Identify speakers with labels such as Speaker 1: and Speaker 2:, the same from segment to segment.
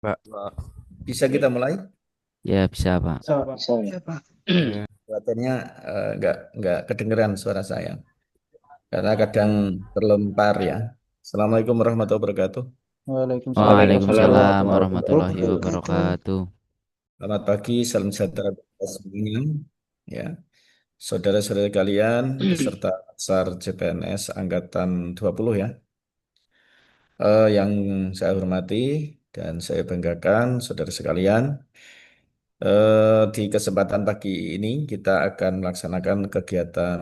Speaker 1: Pak,
Speaker 2: Bisa kita mulai?
Speaker 1: ya bisa Pak.
Speaker 3: Bisa, Pak. Bisa, ya.
Speaker 4: Ya, Pak.
Speaker 2: Kelihatannya nggak kedengeran suara saya karena kadang terlempar ya. Assalamualaikum warahmatullahi wabarakatuh.
Speaker 3: Waalaikumsalam
Speaker 4: Waalaikumsalam
Speaker 3: warahmatullahi
Speaker 1: Waalaikumsalam
Speaker 4: warahmatullahi
Speaker 1: warahmatullahi
Speaker 4: wabarakatuh.
Speaker 1: wabarakatuh.
Speaker 2: Selamat pagi, salam sejahtera bagi kita semuanya. Ya, saudara-saudara kalian, peserta SAR CPNS Angkatan 20 ya. Yang saya hormati dan saya banggakan, saudara sekalian. Di kesempatan pagi ini kita akan melaksanakan kegiatan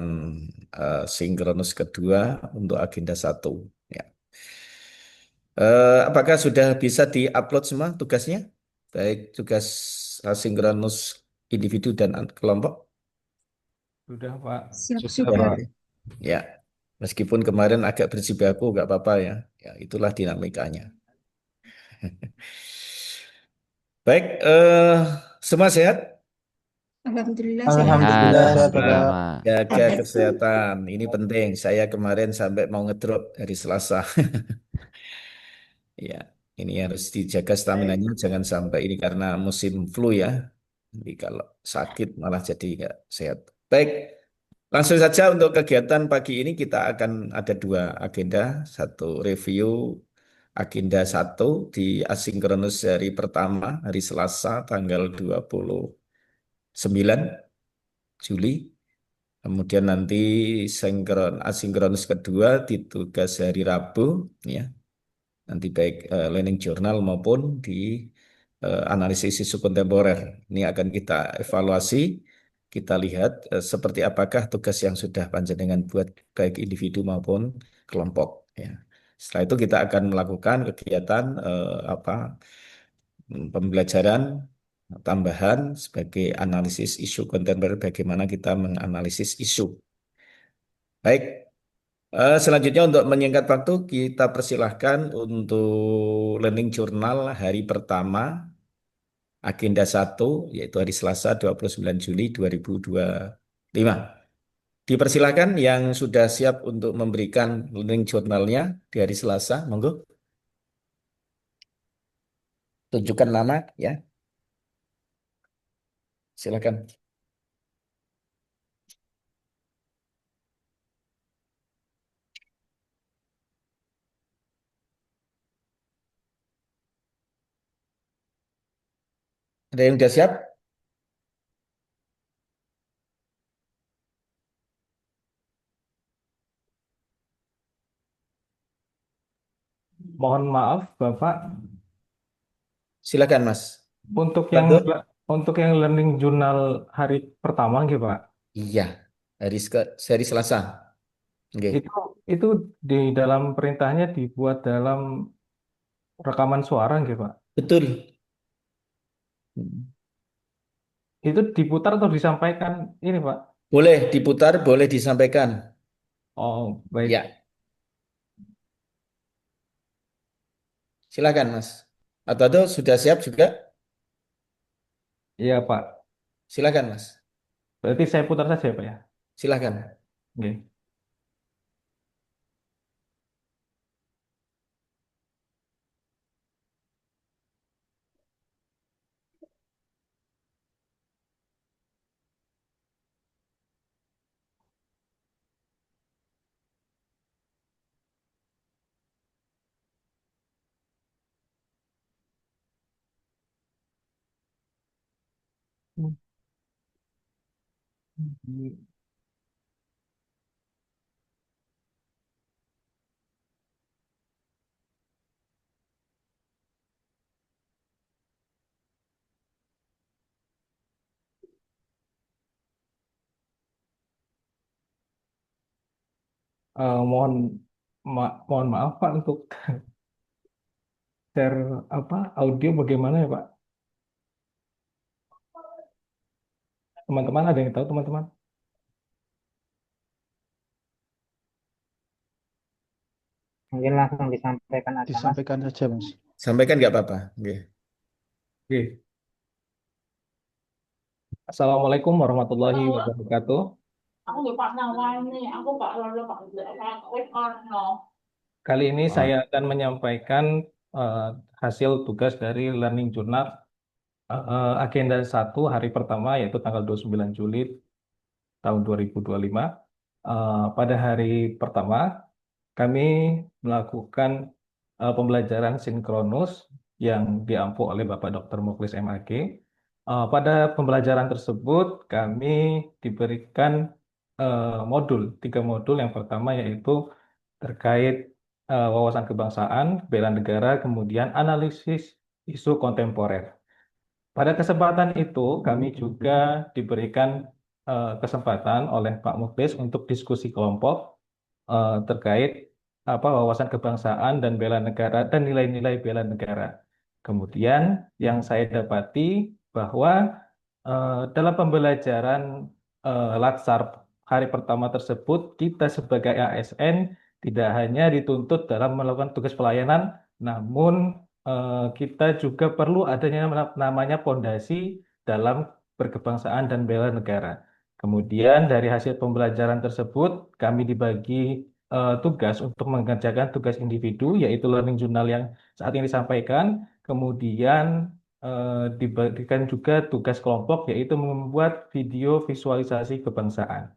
Speaker 2: sinkronus kedua untuk agenda satu. Ya. Apakah sudah bisa diupload semua tugasnya? Baik tugas asinkronus individu dan kelompok?
Speaker 3: Sudah, Pak.
Speaker 4: Siap
Speaker 3: Sudah,
Speaker 4: sudah.
Speaker 3: Pak.
Speaker 2: Ya, meskipun kemarin agak berjibaku, nggak apa-apa ya. Ya, itulah dinamikanya. Baik, semua sehat?
Speaker 4: Alhamdulillah sehat.
Speaker 1: Sehat,
Speaker 3: Alhamdulillah, sehat,
Speaker 1: alhamdulillah
Speaker 3: Pak.
Speaker 1: Pak.
Speaker 2: Jaga kesehatan, ini penting. Saya kemarin sampai mau ngedrop hari Selasa. Ya, ini harus dijaga staminanya, jangan sampai ini karena musim flu ya. Jadi kalau sakit malah jadi nggak sehat. Baik, langsung saja untuk kegiatan pagi ini kita akan ada dua agenda. Satu review agenda satu di asinkronus hari pertama, hari Selasa tanggal 29 Juli. Kemudian nanti asinkronus kedua di tugas hari Rabu, ya. Nanti baik learning journal maupun di analisis isu kontemporer. Ini akan kita evaluasi, kita lihat seperti apakah tugas yang sudah panjenengan buat baik individu maupun kelompok. Ya. Setelah itu kita akan melakukan kegiatan pembelajaran tambahan sebagai analisis isu kontemporer, bagaimana kita menganalisis isu. Baik, selanjutnya untuk menyingkat waktu, kita persilahkan untuk learning journal hari pertama, agenda satu yaitu hari Selasa 29 Juli 2025. Dipersilahkan yang sudah siap untuk memberikan learning journalnya di hari Selasa, monggo. Tunjukkan nama ya, silakan. Ada yang sudah siap?
Speaker 3: Mohon maaf, Bapak.
Speaker 2: Silakan Mas.
Speaker 3: Untuk yang
Speaker 2: Bantu?
Speaker 3: untuk yang learning journal hari pertama, gitu, Pak.
Speaker 2: Iya, hari Selasa. Oke.
Speaker 3: Itu itu di dalam perintahnya dibuat dalam rekaman suara, gitu, Pak.
Speaker 2: Betul.
Speaker 3: Itu diputar atau disampaikan ini, Pak?
Speaker 2: Boleh diputar, boleh disampaikan.
Speaker 3: Oh, baik.
Speaker 2: Ya, silakan Mas. Atau sudah siap juga?
Speaker 3: Iya, Pak.
Speaker 2: Silakan Mas.
Speaker 3: Berarti saya putar saja, Pak, ya.
Speaker 2: Silakan.
Speaker 3: Oke. Mohon mohon maaf, Pak, untuk share audio bagaimana ya, Pak? Teman-teman ada yang tahu, teman-teman?
Speaker 5: Mungkin langsung disampaikan aja, Mas.
Speaker 3: Disampaikan saja, Mas.
Speaker 2: Sampaikan nggak apa-apa. Oke.
Speaker 3: Oke. Assalamualaikum warahmatullahi wabarakatuh.
Speaker 6: Aku nggak pak nawani, aku pak lolo pak wet no.
Speaker 3: Kali ini
Speaker 2: Ah,
Speaker 3: saya akan menyampaikan eh, hasil tugas dari Learning Journal agenda 1 hari pertama yaitu tanggal 29 Juli tahun 2025. Pada hari pertama kami melakukan pembelajaran sinkronus yang diampu oleh Bapak Dr. Muklis MAG. Pada pembelajaran tersebut kami diberikan modul, 3 modul. Yang pertama yaitu terkait wawasan kebangsaan, bela negara, kemudian analisis isu kontemporer. Pada kesempatan itu kami juga diberikan kesempatan oleh Pak Muklis untuk diskusi kelompok terkait wawasan kebangsaan dan bela negara dan nilai-nilai bela negara. Kemudian yang saya dapati bahwa dalam pembelajaran Latsar hari pertama tersebut, kita sebagai ASN tidak hanya dituntut dalam melakukan tugas pelayanan, namun kita juga perlu adanya namanya pondasi dalam berkebangsaan dan bela negara. Kemudian dari hasil pembelajaran tersebut, kami dibagi tugas untuk mengerjakan tugas individu, yaitu learning journal yang saat ini disampaikan. Kemudian diberikan juga tugas kelompok, yaitu membuat video visualisasi kebangsaan.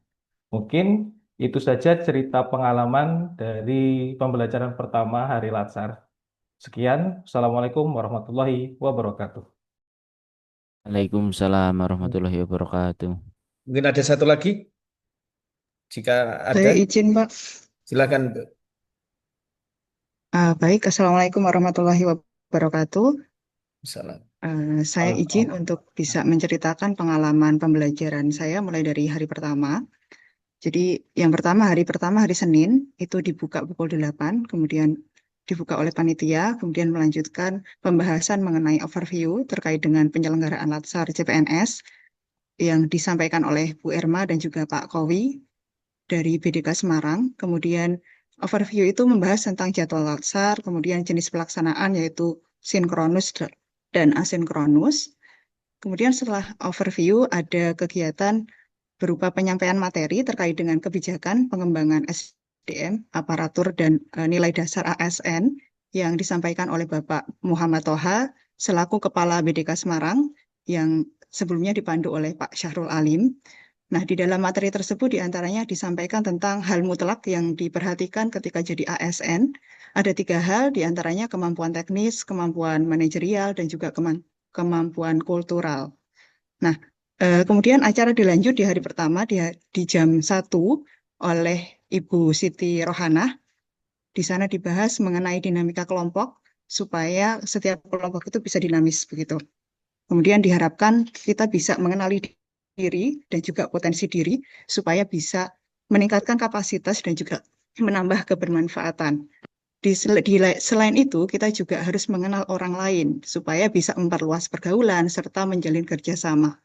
Speaker 3: Mungkin itu saja cerita pengalaman dari pembelajaran pertama hari Latsar. Sekian, Assalamualaikum warahmatullahi wabarakatuh.
Speaker 1: Waalaikumsalam warahmatullahi wabarakatuh.
Speaker 2: Mungkin ada satu lagi, jika ada,
Speaker 4: Saya izin, Pak.
Speaker 2: silakan. Bu.
Speaker 4: Baik, Assalamualaikum warahmatullahi wabarakatuh.
Speaker 2: Salam.
Speaker 4: Saya izin untuk bisa menceritakan pengalaman pembelajaran saya mulai dari hari pertama. Jadi yang pertama, hari Senin, itu dibuka pukul 8, kemudian dibuka oleh panitia, kemudian melanjutkan pembahasan mengenai overview terkait dengan penyelenggaraan Latsar CPNS yang disampaikan oleh Bu Erma dan juga Pak Kowi dari BDK Semarang. Kemudian overview itu membahas tentang jadwal Latsar, kemudian jenis pelaksanaan yaitu sinkronus dan asinkronus. Kemudian setelah overview ada kegiatan berupa penyampaian materi terkait dengan kebijakan pengembangan SDM, aparatur, dan nilai dasar ASN yang disampaikan oleh Bapak Muhammad Toha selaku Kepala BDK Semarang yang sebelumnya dipandu oleh Pak Syahrul Alim. Nah, di dalam materi tersebut diantaranya disampaikan tentang hal mutlak yang diperhatikan ketika jadi ASN. Ada 3 hal, diantaranya kemampuan teknis, kemampuan manajerial, dan juga kemampuan kultural. Nah, kemudian acara dilanjut di hari pertama di jam 1 oleh Ibu Siti Rohanah. Di sana dibahas mengenai dinamika kelompok supaya setiap kelompok itu bisa dinamis begitu. Kemudian diharapkan kita bisa mengenali diri dan juga potensi diri supaya bisa meningkatkan kapasitas dan juga menambah kebermanfaatan. Selain itu, kita juga harus mengenal orang lain supaya bisa memperluas pergaulan serta menjalin kerjasama.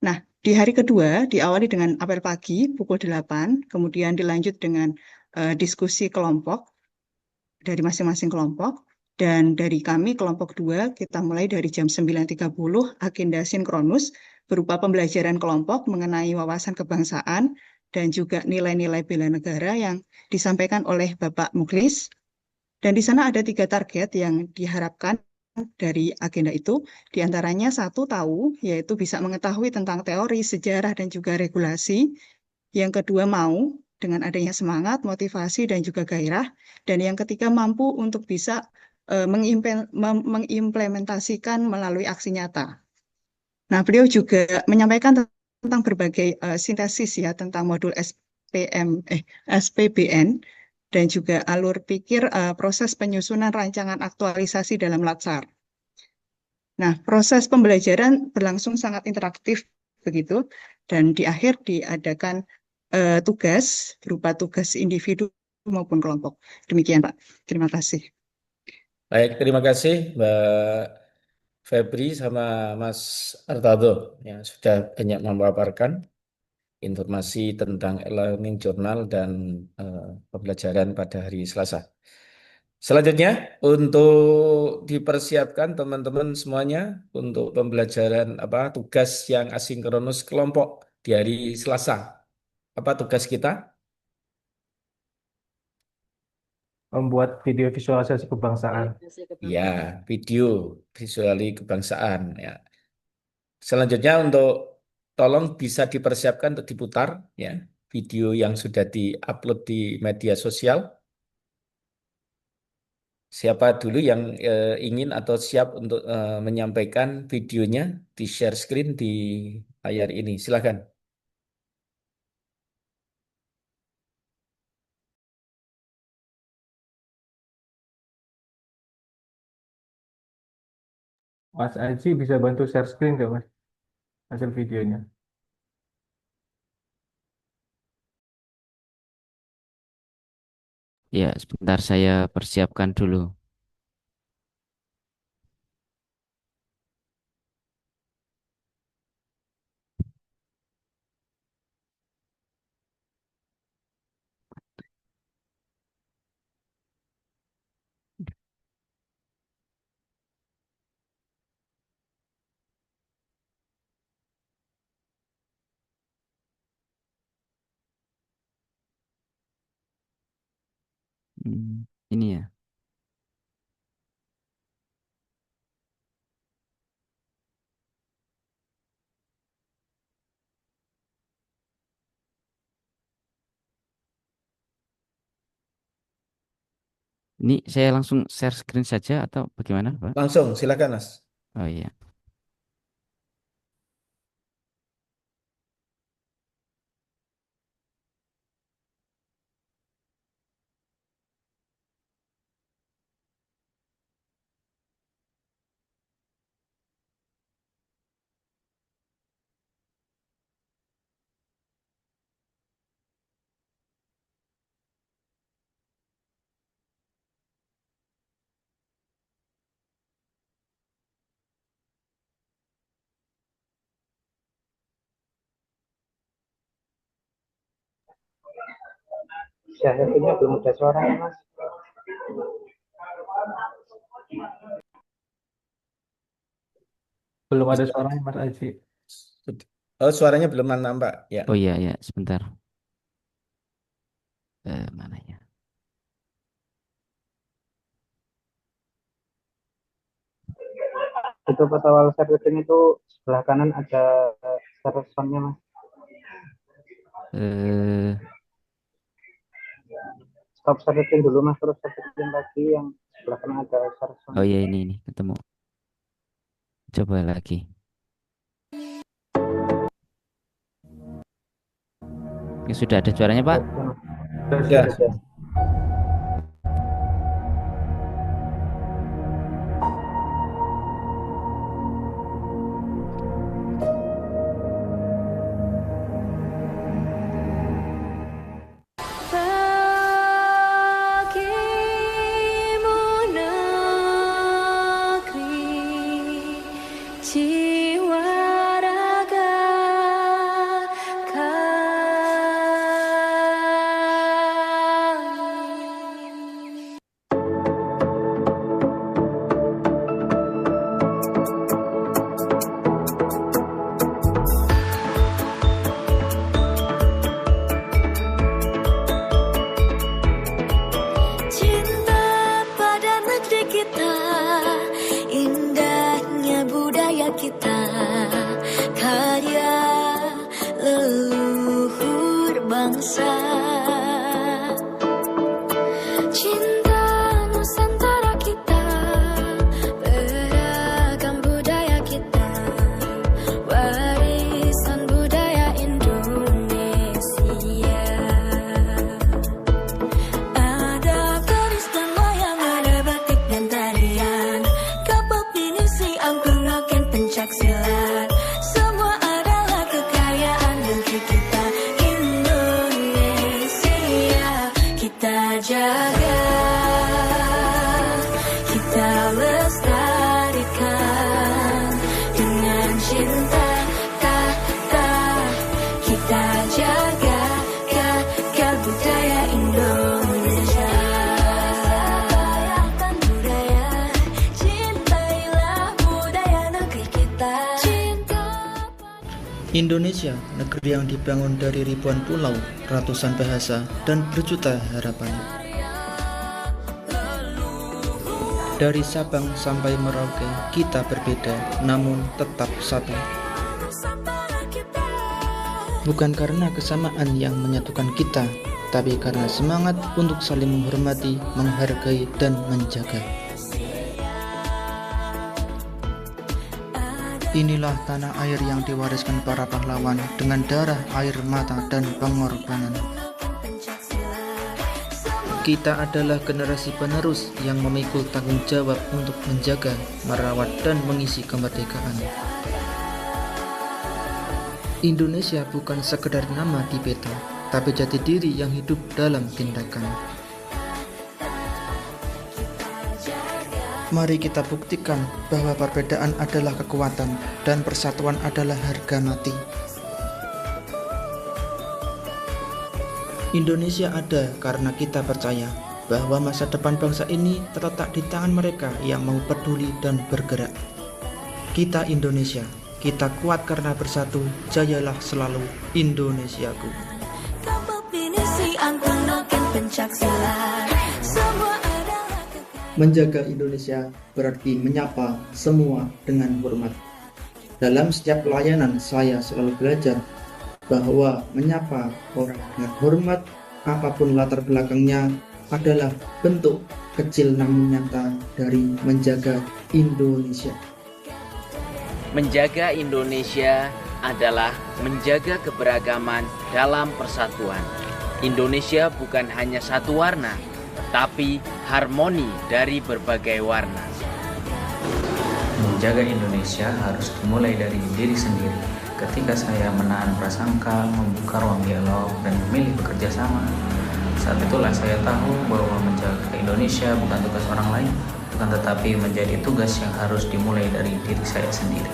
Speaker 4: Nah, di hari kedua diawali dengan apel pagi pukul 8, kemudian dilanjut dengan diskusi kelompok dari masing-masing kelompok. Dan dari kami kelompok 2, kita mulai dari jam 9.30 agenda sinkronus berupa pembelajaran kelompok mengenai wawasan kebangsaan dan juga nilai-nilai bela negara yang disampaikan oleh Bapak Muklis. Dan di sana ada 3 target yang diharapkan dari agenda itu, diantaranya 1 tahu, yaitu bisa mengetahui tentang teori, sejarah, dan juga regulasi. Yang kedua mau, dengan adanya semangat, motivasi, dan juga gairah. Dan yang ketiga mampu untuk bisa mengimplementasikan melalui aksi nyata. Nah, beliau juga menyampaikan tentang berbagai sintesis ya, tentang modul SPBN, dan juga alur pikir proses penyusunan rancangan aktualisasi dalam Latsar. Nah, proses pembelajaran berlangsung sangat interaktif begitu, dan di akhir diadakan tugas berupa tugas individu maupun kelompok. Demikian, Pak. Terima kasih.
Speaker 2: Baik, terima kasih Mbak Febri sama Mas Artado yang sudah banyak memaparkan informasi tentang learning journal dan pembelajaran pada hari Selasa. Selanjutnya, untuk dipersiapkan teman-teman semuanya untuk pembelajaran tugas yang asinkronus kelompok di hari Selasa. Apa tugas kita?
Speaker 3: membuat video visualisasi kebangsaan.
Speaker 2: Ya, video visuali kebangsaan ya. Selanjutnya untuk tolong bisa dipersiapkan untuk diputar ya video yang sudah diupload di media sosial. Siapa dulu yang ingin atau siap untuk menyampaikan videonya di share screen di layar ini? Silakan.
Speaker 3: Mas Aji bisa bantu share screen nggak, Mas? Hasil videonya.
Speaker 1: Ya, sebentar saya persiapkan dulu. Ini ya. Ini saya langsung share screen saja atau bagaimana, Pak?
Speaker 2: Langsung, silakan Mas.
Speaker 1: Oh iya.
Speaker 5: Syahirnya belum ada suaranya, Mas.
Speaker 3: Belum ada suaranya, Mas Aji.
Speaker 2: Oh, suaranya belum nampak ya.
Speaker 1: Oh iya ya, sebentar. Mana ya?
Speaker 5: Itu pas awal share screen itu sebelah kanan ada share sound-nya, Mas. Stop share screen dulu, Mas, terus share screen lagi yang sebelah kanan ada share sound.
Speaker 1: Oh iya, ini ketemu. Coba lagi. Ya, sudah ada suaranya, Pak?
Speaker 2: Ya.
Speaker 7: Indonesia, negeri yang dibangun dari ribuan pulau, ratusan bahasa, dan berjuta harapan. Dari Sabang sampai Merauke, kita berbeda, namun tetap satu. Bukan karena kesamaan yang menyatukan kita, tapi karena semangat untuk saling menghormati, menghargai, dan menjaga. Inilah tanah air yang diwariskan para pahlawan dengan darah, air mata, dan pengorbanan. Kita adalah generasi penerus yang memikul tanggung jawab untuk menjaga, merawat, dan mengisi kemerdekaan. Indonesia bukan sekedar nama di peta, tapi jati diri yang hidup dalam tindakan. Mari kita buktikan bahwa perbedaan adalah kekuatan dan persatuan adalah harga mati. Indonesia ada karena kita percaya bahwa masa depan bangsa ini terletak di tangan mereka yang mau peduli dan bergerak. Kita Indonesia. Kita kuat karena bersatu, jayalah selalu Indonesiaku. Menjaga Indonesia berarti menyapa semua dengan hormat. Dalam setiap pelayanan saya selalu belajar bahwa menyapa orang dengan hormat, apapun latar belakangnya, adalah bentuk kecil namun nyata dari menjaga Indonesia.
Speaker 8: Menjaga Indonesia adalah menjaga keberagaman dalam persatuan. Indonesia bukan hanya satu warna, tapi harmoni dari berbagai warna.
Speaker 9: Menjaga Indonesia harus dimulai dari diri sendiri. Ketika saya menahan prasangka, membuka ruang dialog, dan memilih bekerja sama, saat itulah saya tahu bahwa menjaga Indonesia bukan tugas orang lain, tetapi menjadi tugas yang harus dimulai dari diri saya sendiri.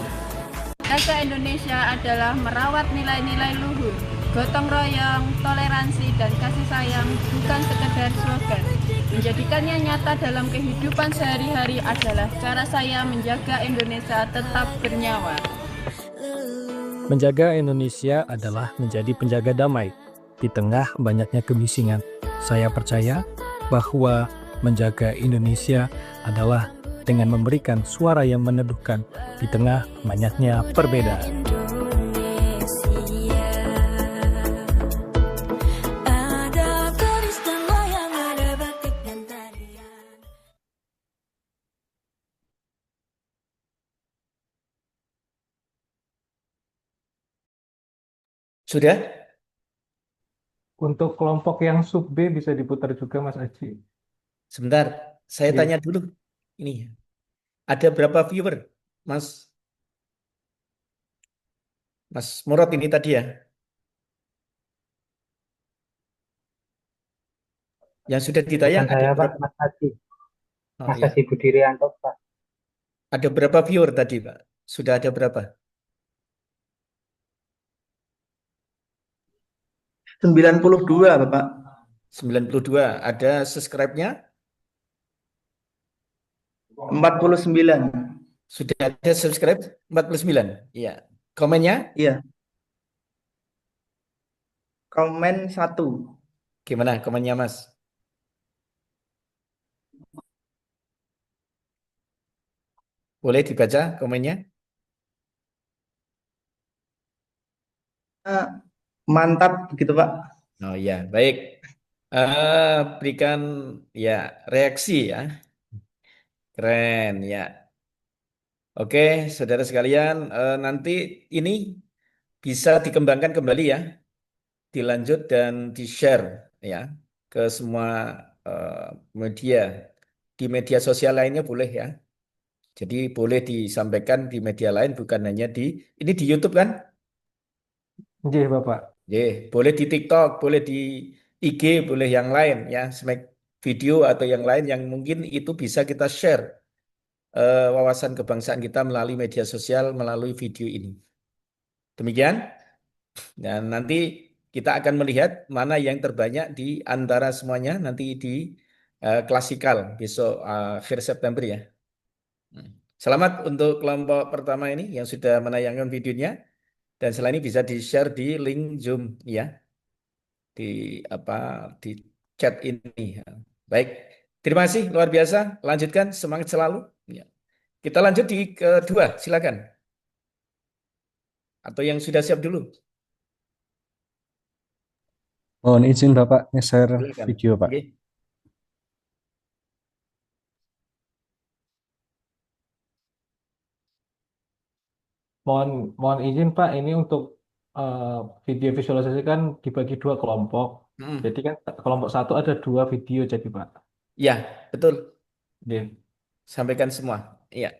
Speaker 6: Menjaga Indonesia adalah merawat nilai-nilai luhur, gotong royong, toleransi, dan kasih sayang bukan sekedar slogan. Menjadikannya nyata dalam kehidupan sehari-hari adalah cara saya menjaga Indonesia tetap bernyawa.
Speaker 10: Menjaga Indonesia adalah menjadi penjaga damai di tengah banyaknya kebisingan. Saya percaya bahwa menjaga Indonesia adalah dengan memberikan suara yang meneduhkan di tengah banyaknya perbedaan.
Speaker 2: Sudah?
Speaker 3: Untuk kelompok yang sub B bisa diputar juga Mas Aji.
Speaker 2: Sebentar, saya
Speaker 3: Iya.
Speaker 2: tanya dulu. Ini ada berapa viewer, Mas Murad ini tadi ya? Yang sudah ditayang
Speaker 5: Bukan saya,
Speaker 2: ada
Speaker 5: Pak,
Speaker 2: berapa?
Speaker 5: Mas Haji.
Speaker 2: Oh,
Speaker 5: Mas
Speaker 2: iya.
Speaker 5: Haji Budirianto, Pak.
Speaker 2: Ada berapa viewer tadi, Pak? Sudah ada berapa?
Speaker 7: 92, Bapak.
Speaker 2: 92. Ada subscribe-nya?
Speaker 7: 49.
Speaker 2: Sudah ada subscribe? 49. Iya. Komennya?
Speaker 7: Iya. Komen 1.
Speaker 2: Gimana komennya, Mas? Boleh dibaca komennya?
Speaker 7: Mantap begitu, Pak.
Speaker 2: Oh iya, baik. Berikan ya reaksi ya. Keren ya. Oke, saudara sekalian, nanti ini bisa dikembangkan kembali ya, dilanjut dan di-share ya ke semua media. Di media sosial lainnya boleh ya. Jadi boleh disampaikan di media lain, bukan hanya ini di YouTube kan?
Speaker 3: Iya, Bapak.
Speaker 2: Boleh di TikTok, boleh di IG, boleh yang lain ya, Smack video atau yang lain yang mungkin itu bisa kita share wawasan kebangsaan kita melalui media sosial, melalui video ini. Demikian, dan nanti kita akan melihat mana yang terbanyak di antara semuanya nanti di klasikal besok akhir September ya. Selamat untuk kelompok pertama ini yang sudah menayangkan videonya. Dan selain ini bisa di-share di link Zoom ya. Di chat ini. Baik, Terima kasih, luar biasa. Lanjutkan, semangat selalu. Ya. Kita lanjut di kedua, silakan. Atau yang sudah siap dulu,
Speaker 10: Mohon izin Bapak nge-share
Speaker 2: silakan.
Speaker 10: video Pak.
Speaker 2: Oke.
Speaker 3: Mohon izin Pak, ini untuk video visualisasi kan dibagi dua kelompok.
Speaker 2: Mm.
Speaker 3: Jadi kan kelompok satu ada dua video jadi Pak.
Speaker 2: Ya, betul.
Speaker 3: Iya.
Speaker 2: Sampaikan semua. Iya.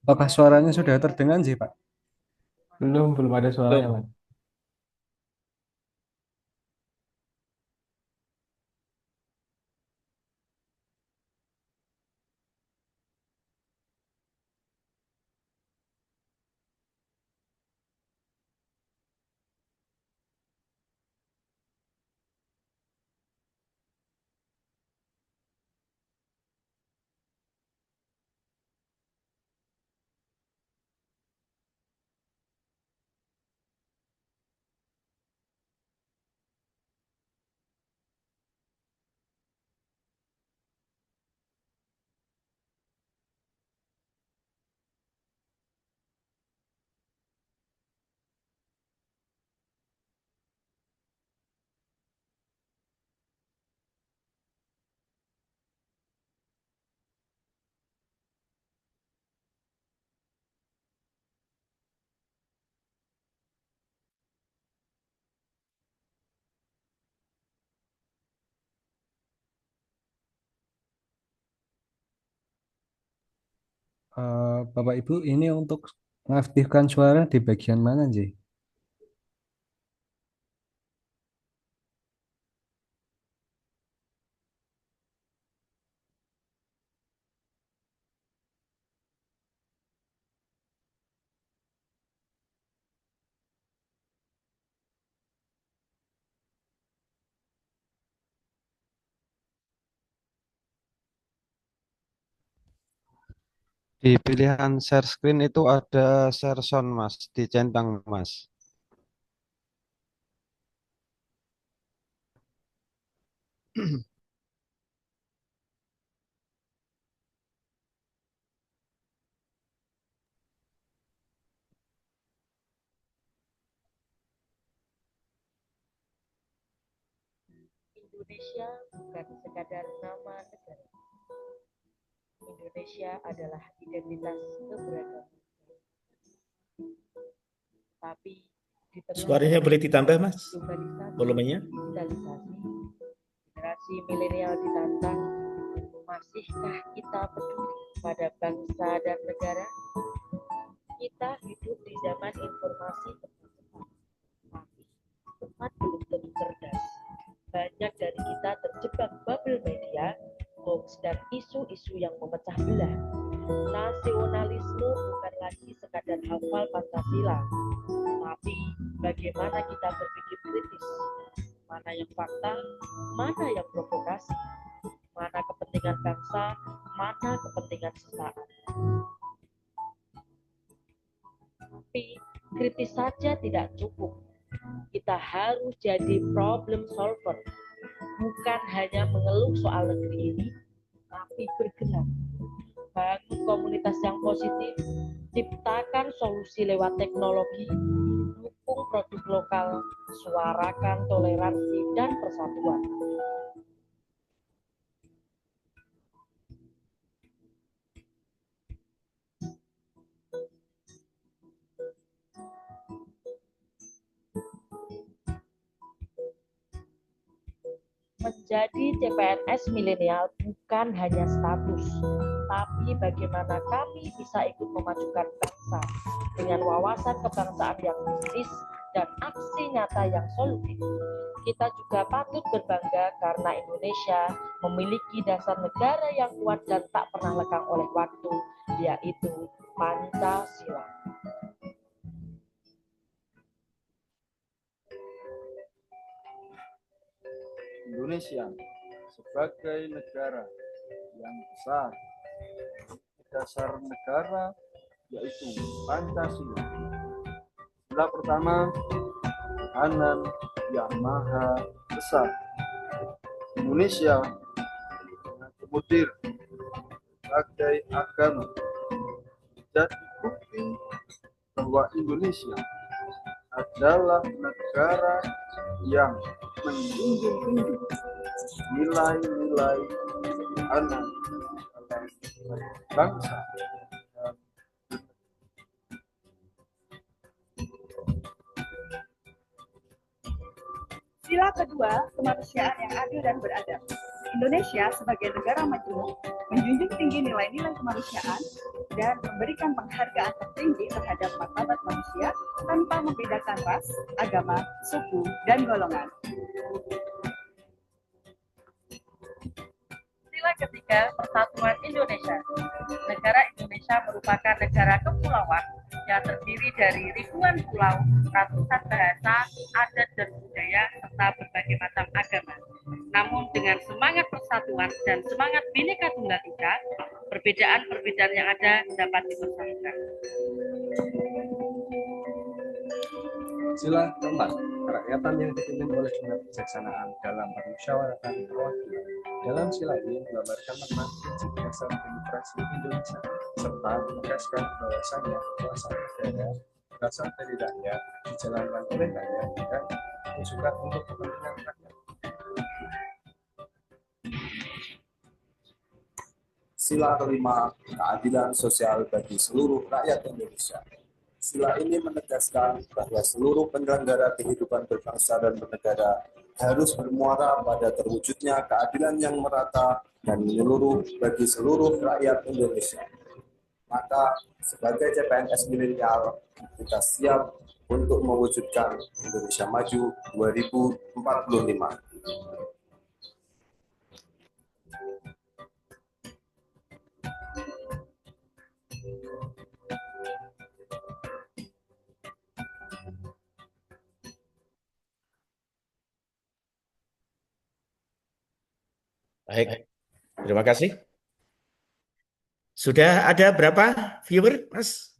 Speaker 10: Apakah suaranya sudah terdengar sih Pak?
Speaker 3: Belum ada suaranya
Speaker 2: Belum.
Speaker 3: Pak.
Speaker 10: Bapak Ibu, ini untuk mengaktifkan suara di bagian mana sih?
Speaker 11: Di pilihan share screen itu ada share sound Mas, dicentang Mas.
Speaker 12: Indonesia bukan sekadar nama negara. Indonesia adalah identitas keberagaman. Tapi di tengah
Speaker 2: Suaranya boleh ditambah, Mas?
Speaker 12: globalisasi,
Speaker 2: Volumenya?
Speaker 12: digitalisasi, generasi milenial ditantang, masihkah kita peduli pada bangsa dan negara? Kita hidup di zaman informasi cepat, tapi umat belum tentu cerdas. Banyak dari kita terjebak bubble media, hoax dan isu-isu yang memecah belah. Nasionalisme bukan lagi sekadar hafal Pancasila, tapi bagaimana kita berpikir kritis, mana yang fakta, mana yang provokasi, mana kepentingan bangsa, mana kepentingan sesaat. Tapi kritis saja tidak cukup. Kita harus jadi problem solver, bukan hanya mengeluh soal negeri ini, tapi bergerak. Bangun komunitas yang positif, ciptakan solusi lewat teknologi, dukung produk lokal, suarakan toleransi dan persatuan. Menjadi CPNS milenial bukan hanya status, Tapi bagaimana kami bisa ikut memajukan bangsa dengan wawasan kebangsaan yang kritis dan aksi nyata yang solutif? Kita juga patut berbangga karena Indonesia memiliki dasar negara yang kuat dan tak pernah lekang oleh waktu, yaitu Pancasila.
Speaker 13: Indonesia sebagai negara yang besar, dasar negara yaitu Pancasila. Sila pertama, Tuhanan yang Maha Besar. Indonesia mengakomodir berbagai agama, jadi bukti bahwa Indonesia adalah negara yang menjunjung tinggi nilai-nilai anak dalam bangsa.
Speaker 14: Sila kedua, kemanusiaan yang adil dan beradab. Indonesia sebagai negara maju menjunjung tinggi nilai-nilai kemanusiaan dan memberikan penghargaan tertinggi terhadap martabat manusia tanpa membedakan ras, agama, suku, dan golongan.
Speaker 12: Sila ketiga, persatuan Indonesia. Negara Indonesia merupakan negara kepulauan yang terdiri dari ribuan pulau, ratusan bahasa, adat dan budaya, serta berbagai macam agama. Namun dengan semangat persatuan dan semangat Bhinneka Tunggal Ika, perbedaan-perbedaan yang ada dapat dipersatukan.
Speaker 13: Sila keempat, kerakyatan yang dipimpin oleh dengan kebijaksanaan dalam permusyawaratan perwakilan. Dalam sila ini menggambarkan makna prinsip dasar demokrasi Indonesia, serta menegaskan bahwasannya kekuasaan negara berasal dari rakyat, dijalankan oleh rakyat, dan ditujukan untuk kepentingan rakyat.
Speaker 15: Sila kelima, keadilan sosial bagi seluruh rakyat Indonesia. Sila ini menegaskan bahwa seluruh penyelenggara kehidupan berbangsa dan bernegara harus bermuara pada terwujudnya keadilan yang merata dan menyeluruh bagi seluruh rakyat Indonesia. Maka sebagai CPNS milenial, kita siap untuk mewujudkan Indonesia Maju 2045.
Speaker 2: Baik, terima kasih. Sudah ada berapa viewer, Mas?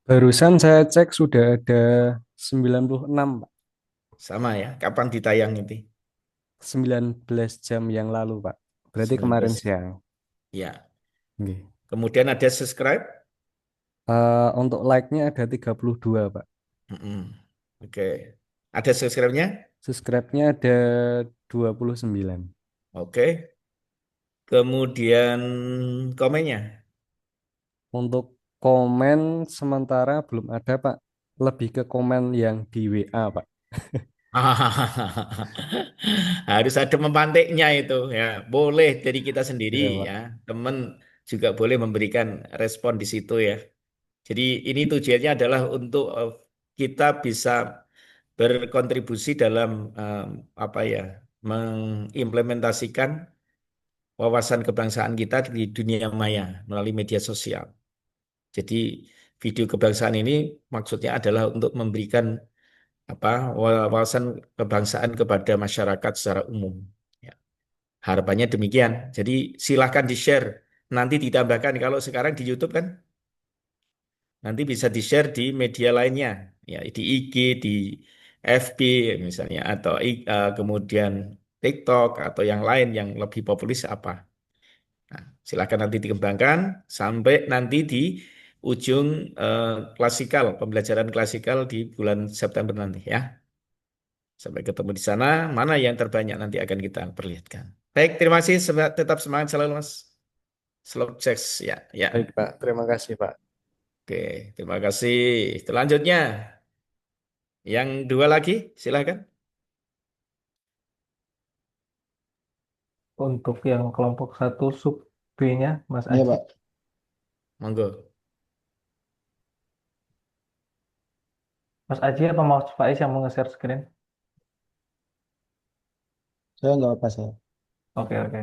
Speaker 10: Barusan saya cek sudah ada 96, Pak.
Speaker 2: Sama ya, kapan ditayang ini?
Speaker 10: 19 jam yang lalu, Pak. Berarti
Speaker 2: 19.
Speaker 10: kemarin siang.
Speaker 2: Ya.
Speaker 10: Oke.
Speaker 2: Kemudian ada subscribe?
Speaker 10: Untuk like-nya ada 32, Pak.
Speaker 2: Oke. Ada subscribe-nya?
Speaker 10: Subscribe-nya ada 29.
Speaker 2: Oke. Kemudian komennya?
Speaker 10: Untuk komen sementara belum ada, Pak. Lebih ke komen yang di WA, Pak.
Speaker 2: Harus ada memantiknya itu ya. Boleh dari kita sendiri
Speaker 10: Iya, Pak.
Speaker 2: ya. Teman juga boleh memberikan respon di situ ya. Jadi ini tujuannya adalah untuk kita bisa berkontribusi dalam mengimplementasikan wawasan kebangsaan kita di dunia maya melalui media sosial. Jadi video kebangsaan ini maksudnya adalah untuk memberikan wawasan kebangsaan kepada masyarakat secara umum. Ya. Harapannya demikian. Jadi silahkan di-share. Nanti ditambahkan kalau sekarang di YouTube kan, nanti bisa di-share di media lainnya, ya di IG, di FB misalnya, atau kemudian TikTok atau yang lain yang lebih populis apa. Nah, silakan nanti dikembangkan sampai nanti di ujung pembelajaran klasikal di bulan September nanti ya. Sampai ketemu di sana, mana yang terbanyak nanti akan kita perlihatkan. Baik, terima kasih, tetap semangat selalu Mas. Sukses ya, ya.
Speaker 10: Baik, Pak. Terima kasih, Pak.
Speaker 2: Oke, terima kasih. Selanjutnya, yang dua lagi, silakan.
Speaker 3: Untuk yang kelompok 1 sub B-nya, Mas
Speaker 2: Iya,
Speaker 3: Aji.
Speaker 2: Pak. Monggo.
Speaker 3: Mas Aji apa Mas Faiz yang mau nge-share screen?
Speaker 5: Saya nggak apa saya.
Speaker 3: Oke, oke.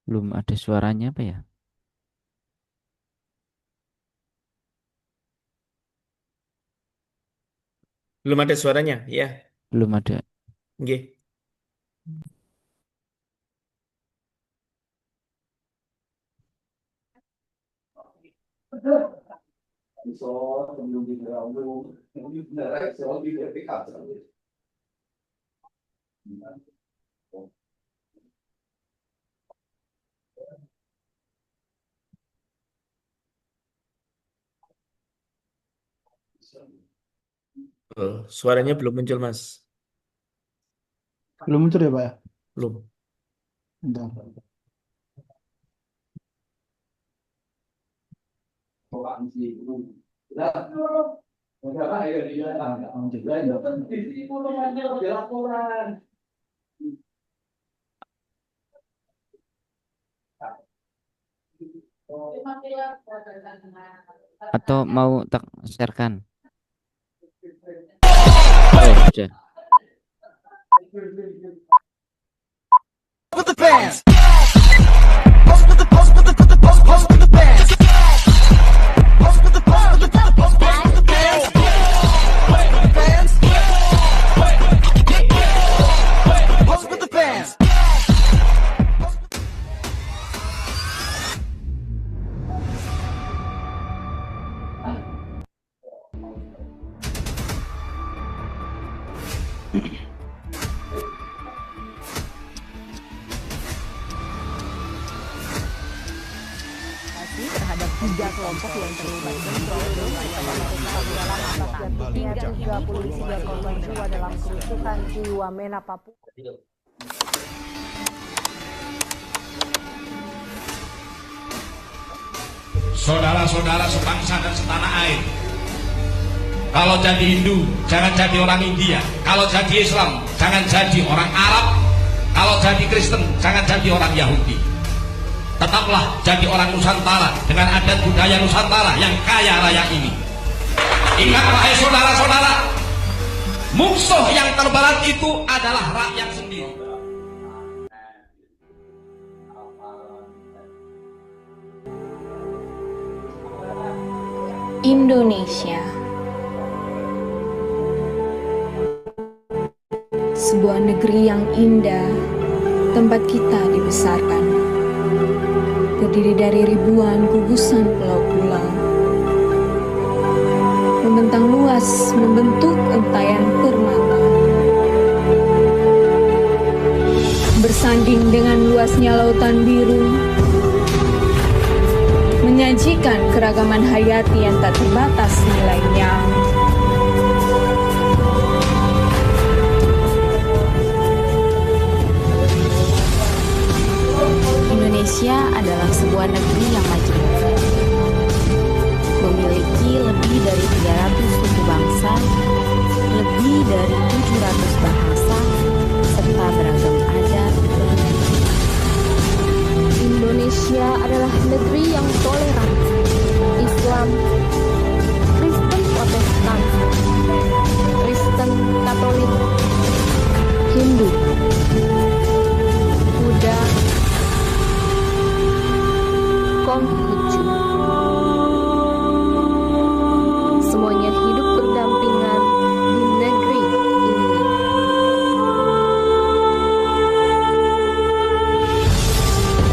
Speaker 1: Belum ada suaranya apa ya?
Speaker 2: Belum ada suaranya, ya.
Speaker 1: Belum ada.
Speaker 2: Nggih. Oh, suaranya belum muncul, Mas.
Speaker 5: Belum muncul ya, Pak ya?
Speaker 2: Belum.
Speaker 5: Bentar.
Speaker 1: Atau mau tak sharekan? Oh, sudah.
Speaker 16: terhadap 3 kelompok yang terlibat bentrok hingga 3 polisi dan korban jiwa dalam kerusuhan di Wamena, Papua.
Speaker 17: Saudara-saudara sebangsa dan setanah air, kalau jadi Hindu jangan jadi orang India, kalau jadi Islam jangan jadi orang Arab, kalau jadi Kristen jangan jadi orang Yahudi. Tetaplah jadi orang Nusantara dengan adat budaya Nusantara yang kaya raya ini. Ingat wahai saudara-saudara, musuh yang terberat itu adalah rakyat sendiri.
Speaker 18: Indonesia, sebuah negeri yang indah, tempat kita dibesarkan, terdiri dari ribuan gugusan pulau-pulau, membentang luas membentuk untayan permata, bersanding dengan luasnya lautan biru, menyajikan keragaman hayati yang tak terbatas nilainya. Indonesia adalah sebuah negeri yang majemuk, memiliki lebih dari 300 suku bangsa, lebih dari 700 bahasa, serta beragam adat dan budaya. Indonesia adalah negeri yang toleran, Islam, Kristen Protestan, Kristen Katolik, Hindu, Buddha, Konghucu. Semuanya hidup berdampingan di negeri ini.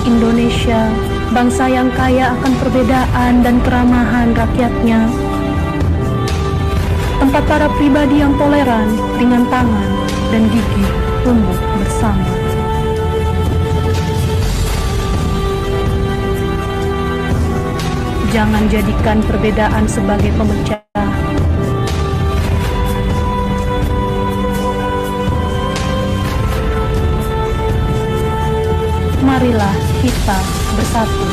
Speaker 19: Indonesia, bangsa yang kaya akan perbedaan dan keramahan rakyatnya. Tempat tempat para pribadi yang toleran dengan tangan dan gigi tumbuh bersama. Jangan jadikan perbedaan sebagai pemecah. Marilah kita bersatu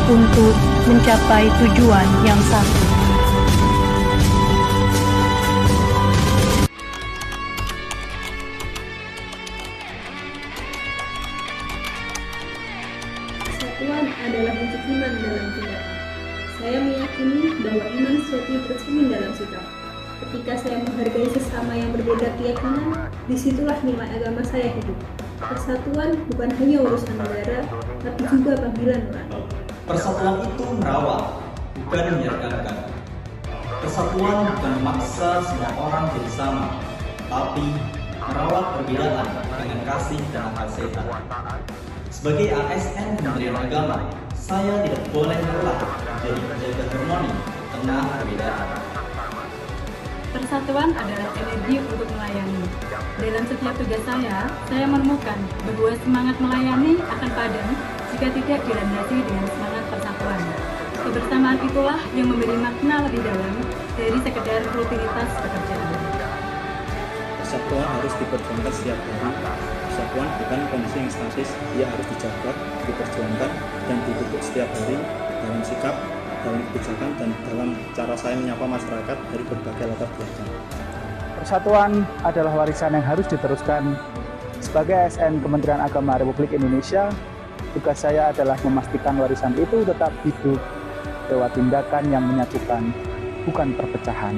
Speaker 19: untuk mencapai tujuan yang satu.
Speaker 20: Persatuan adalah wujud iman dalam tindakan. Saya meyakini bahwa iman sejati tercermin dalam sikap. Ketika saya menghargai sesama yang berbeda keyakinan, disitulah nilai agama saya hidup. Persatuan bukan hanya urusan negara, tapi juga panggilan nurani.
Speaker 21: Persatuan itu merawat, bukan menyerahkan. Persatuan bukan memaksa semua orang jadi sama, tapi merawat perbedaan dengan kasih dan akal sehat. Sebagai ASN Kementerian Agama, saya tidak boleh lelah menjadi penjaga harmoni tengah perbedaan.
Speaker 22: Persatuan adalah energi untuk melayani. Dalam setiap tugas saya menemukan bahwa semangat melayani akan padam jika tidak dilandasi dengan semangat persatuan. Kebersamaan itulah yang memberi makna lebih dalam dari sekedar rutinitas pekerjaan.
Speaker 23: Persatuan harus diperjuangkan setiap hari. Persatuan bukan kondisi yang statis, dia harus dijaga, diperjuangkan, dan dipupuk setiap hari dalam sikap, dalam kebijakan, dan dalam cara saya menyapa masyarakat dari berbagai latar belakang.
Speaker 5: Persatuan adalah warisan yang harus diteruskan. Sebagai ASN Kementerian Agama Republik Indonesia, tugas saya adalah memastikan warisan itu tetap hidup lewat tindakan yang menyatukan, bukan perpecahan.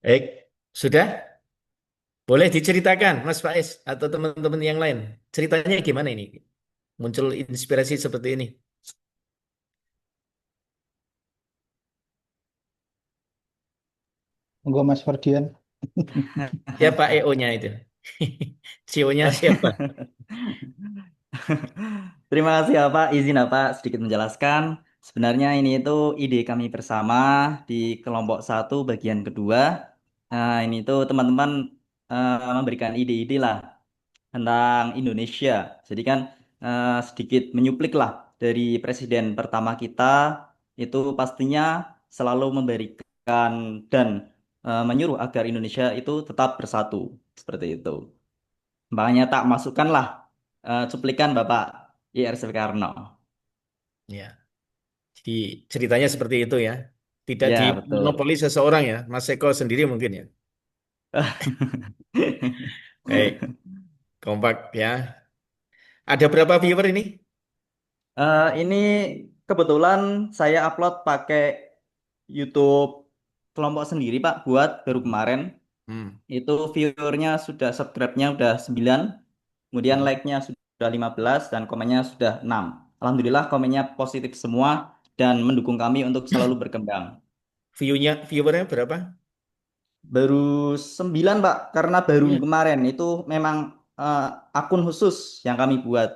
Speaker 2: Baik, sudah? Boleh diceritakan, Mas Faiz atau teman-teman yang lain. Ceritanya gimana ini? Muncul inspirasi seperti ini.
Speaker 5: Monggo Mas Ferdian.
Speaker 2: Siapa EO-nya itu? CEO-nya siapa?
Speaker 24: Terima kasih ya Pak, izin ya Pak sedikit menjelaskan. Sebenarnya ini itu ide kami bersama di kelompok 1 bagian kedua. Nah ini tuh teman-teman memberikan ide-ide lah tentang Indonesia. Jadi kan sedikit menyuplik lah dari presiden pertama kita itu pastinya selalu memberikan dan menyuruh agar Indonesia itu tetap bersatu. Seperti itu. Makanya tak masukkanlah cuplikan Bapak IR Soekarno.
Speaker 2: Ya. Jadi ceritanya seperti itu ya. Tidak
Speaker 24: Ya, betul.
Speaker 2: dimonopoli seseorang ya. Mas Eko sendiri mungkin ya. Baik. Kompak ya. Ada berapa viewer ini?
Speaker 24: Ini kebetulan saya upload pakai YouTube kelompok sendiri Pak, buat baru kemarin. Itu viewernya sudah, subscribe-nya udah 9, kemudian like-nya sudah 15, dan komennya sudah 6. Alhamdulillah komennya positif semua dan mendukung kami untuk selalu berkembang.
Speaker 2: Viewernya berapa?
Speaker 24: Baru 9 Pak, karena baru kemarin. Itu memang akun khusus yang kami buat.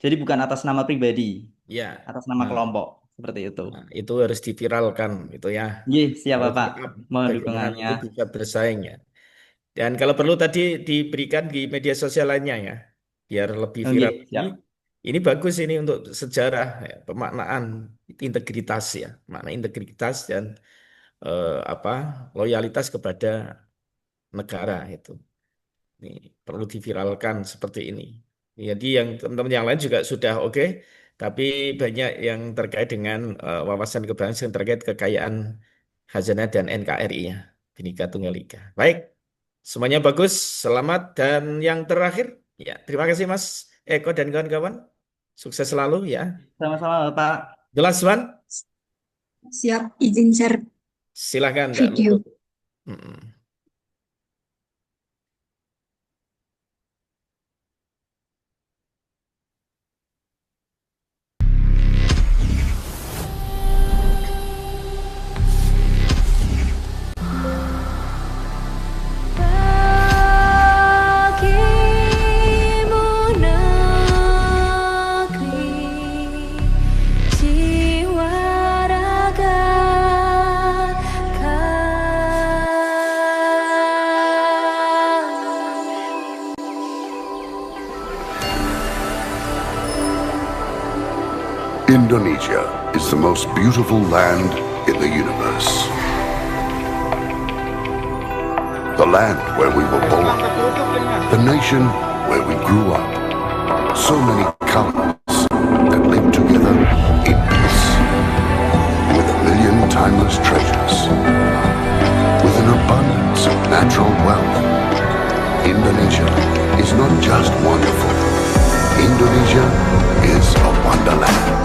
Speaker 24: Jadi bukan atas nama pribadi,
Speaker 2: Ya.
Speaker 24: atas nama
Speaker 2: Nah,
Speaker 24: kelompok. Seperti itu.
Speaker 2: itu harus diviralkan itu ya.
Speaker 24: Iya, siap
Speaker 2: Harus
Speaker 24: Bapak.
Speaker 2: di-up
Speaker 24: Mohon
Speaker 2: bagaimana
Speaker 24: dukungannya.
Speaker 2: itu bisa bersaing ya. Dan kalau perlu tadi diberikan di media sosial lainnya ya, biar lebih
Speaker 24: Oke,
Speaker 2: viral.
Speaker 24: siap.
Speaker 2: Ini bagus ini untuk sejarah, ya, pemaknaan integritas ya, makna integritas dan loyalitas kepada negara itu. Ini perlu diviralkan seperti ini. Jadi yang teman-teman yang lain juga sudah oke, tapi banyak yang terkait dengan wawasan kebangsaan terkait kekayaan khazanah dan NKRI ya, Bhinneka Tunggal Ika. Baik, semuanya bagus, selamat, dan yang terakhir ya terima kasih Mas Eko dan kawan-kawan, sukses selalu ya.
Speaker 24: Sama-sama Bapak.
Speaker 2: Jelas Wan?
Speaker 25: Siap, izin share
Speaker 2: Silahkan Kak
Speaker 25: video.
Speaker 2: Lutut.
Speaker 4: Indonesia is the most beautiful land in the universe. The land where we were born. The nation where we grew up. So many colors that live together in peace. With a million timeless treasures. With an abundance of natural wealth. Indonesia is not just wonderful. Indonesia is a wonderland.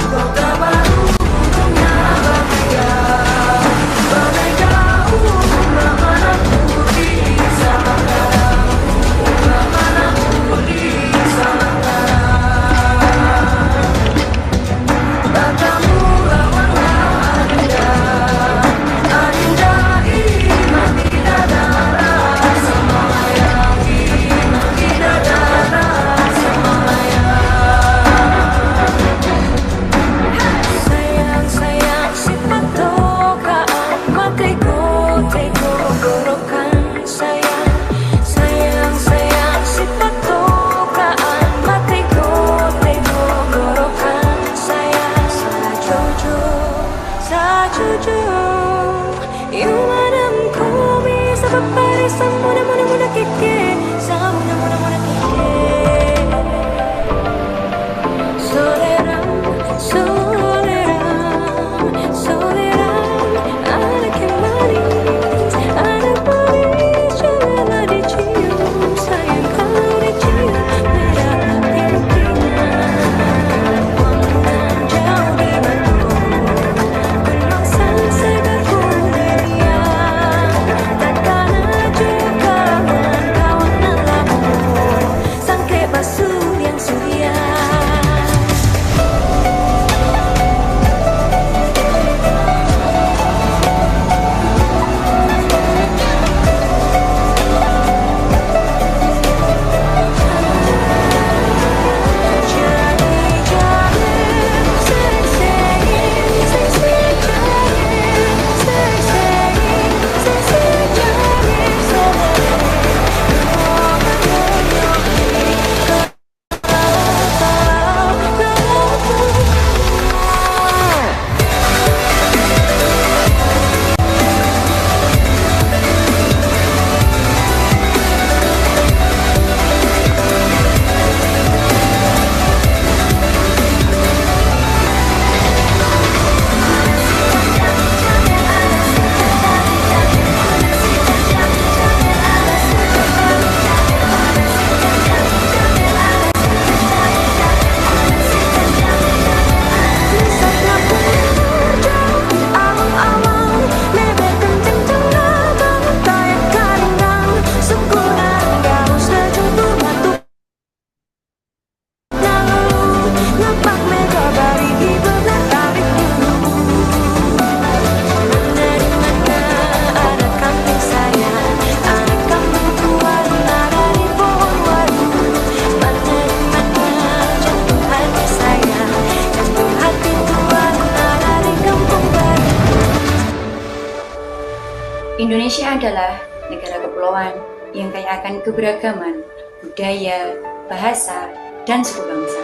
Speaker 6: Indonesia adalah negara kepulauan yang kaya akan keberagaman, budaya, bahasa, dan suku bangsa.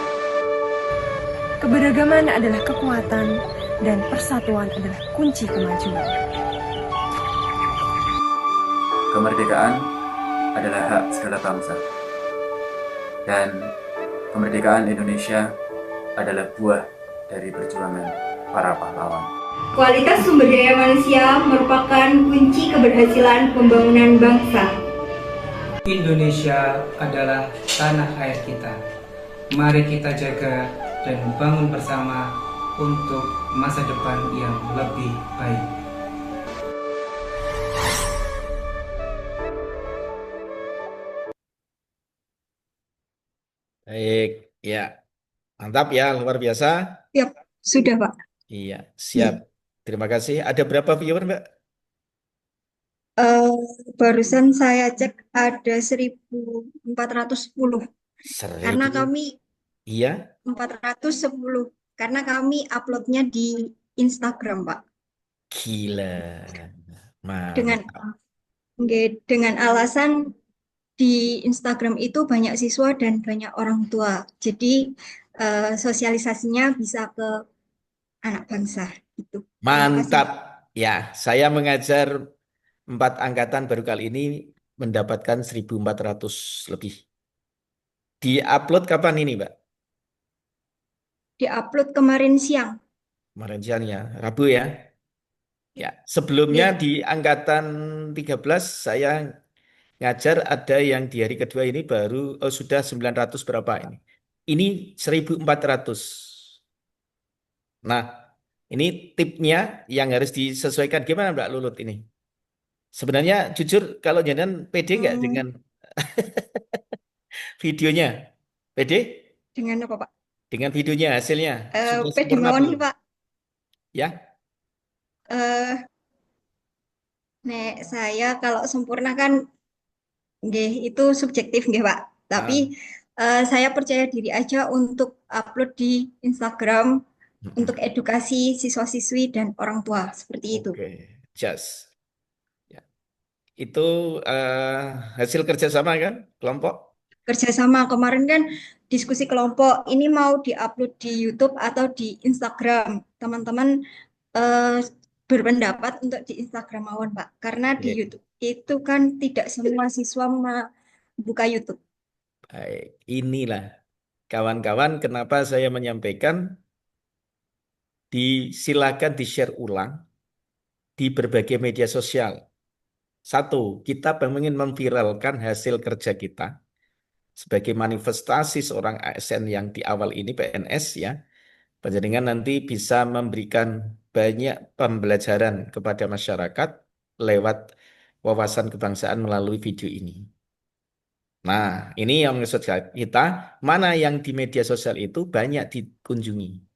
Speaker 16: Keberagaman adalah kekuatan dan persatuan adalah kunci kemajuan.
Speaker 8: Kemerdekaan adalah hak segala bangsa. Dan kemerdekaan Indonesia adalah buah dari perjuangan para pahlawan.
Speaker 9: Kualitas sumber daya manusia merupakan kunci keberhasilan pembangunan bangsa.
Speaker 25: Indonesia adalah tanah air kita. Mari kita jaga dan bangun bersama untuk masa depan yang lebih baik.
Speaker 2: Baik, ya. Mantap ya, luar biasa.
Speaker 9: Siap, sudah Pak.
Speaker 2: Iya, siap. Terima kasih. Ada berapa viewer, Mbak?
Speaker 9: Barusan saya cek ada 1410. Karena
Speaker 2: 1000.
Speaker 9: kami
Speaker 2: Iya,
Speaker 9: 410 karena kami uploadnya di Instagram, Pak.
Speaker 2: gila.
Speaker 9: Dengan
Speaker 2: Mantap.
Speaker 9: dengan alasan di Instagram itu banyak siswa dan banyak orang tua. Jadi sosialisasinya bisa ke anak bangsa. Gitu. Terima kasih.
Speaker 2: Mantap. Ya, saya mengajar 4 angkatan baru kali ini mendapatkan 1.400 lebih. Di-upload kapan ini, Mbak?
Speaker 9: Diupload kemarin siang.
Speaker 2: Kemarin siang ya, Rabu ya. Ya, sebelumnya
Speaker 9: Iya.
Speaker 2: di angkatan 13 saya ngajar ada yang di hari kedua ini baru sudah 900 berapa ini. Ini 1.400. Nah, ini tipnya yang harus disesuaikan. Gimana Mbak Lulut ini? Sebenarnya jujur kalau jangan pede nggak dengan videonya? Pede?
Speaker 9: Dengan apa, Pak?
Speaker 2: Dengan videonya hasilnya sudah
Speaker 9: Pede
Speaker 2: sempurna
Speaker 9: mawon
Speaker 2: belum?
Speaker 9: nih, Pak.
Speaker 2: Ya,
Speaker 9: Eh, Nek saya kalau sempurna kan nggih itu subjektif nggih, Pak. Tapi saya percaya diri aja untuk upload di Instagram untuk edukasi siswa-siswi dan orang tua seperti itu.
Speaker 2: oke, just. Ya. Itu hasil kerjasama kan kelompok?
Speaker 9: Kerjasama kemarin kan diskusi kelompok ini mau diupload di YouTube atau di Instagram. Teman-teman eh, berpendapat untuk di Instagram mawon, Pak. Karena di
Speaker 2: Oke.
Speaker 9: YouTube itu kan tidak semua siswa buka YouTube.
Speaker 2: Baik, inilah kawan-kawan kenapa saya menyampaikan silakan di-share ulang di berbagai media sosial. Satu, kita ingin memviralkan hasil kerja kita sebagai manifestasi seorang ASN yang di awal ini PNS ya. Panjenengan nanti bisa memberikan banyak pembelajaran kepada masyarakat lewat wawasan kebangsaan melalui video ini. Nah, ini yang maksud kita, mana yang di media sosial itu banyak dikunjungi.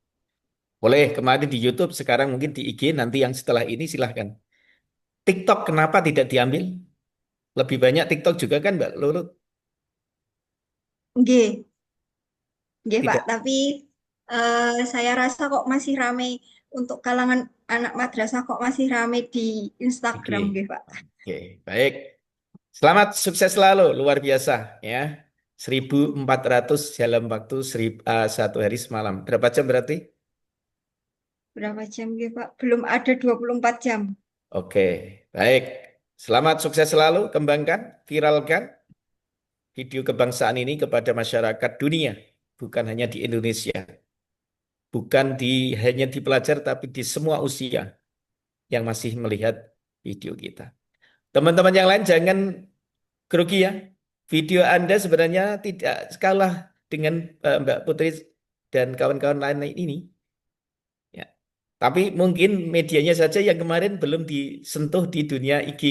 Speaker 2: Boleh kemarin di YouTube, sekarang mungkin di IG, nanti yang setelah ini silahkan. TikTok kenapa tidak diambil? Lebih banyak TikTok juga kan Mbak Lulut?
Speaker 9: Nggih, nggih, Pak.
Speaker 2: Tidak.
Speaker 9: Tapi saya rasa kok masih ramai untuk kalangan anak madrasah kok masih ramai di Instagram,
Speaker 2: Oke,
Speaker 9: nggih, Pak.
Speaker 2: oke, baik. Selamat sukses selalu, luar biasa ya. 1.400 dalam waktu 1 hari semalam. Berapa jam berarti?
Speaker 9: Berapa jam, nggih, Pak? Belum ada 24 jam.
Speaker 2: Oke, baik. Selamat sukses selalu, kembangkan, viralkan video kebangsaan ini kepada masyarakat dunia, bukan hanya di Indonesia. Bukan hanya di pelajar, tapi di semua usia yang masih melihat video kita. Teman-teman yang lain jangan grogi ya. Video Anda sebenarnya tidak kalah dengan Mbak Putri dan kawan-kawan lain ini. Ya. Tapi mungkin medianya saja yang kemarin belum disentuh di dunia IG.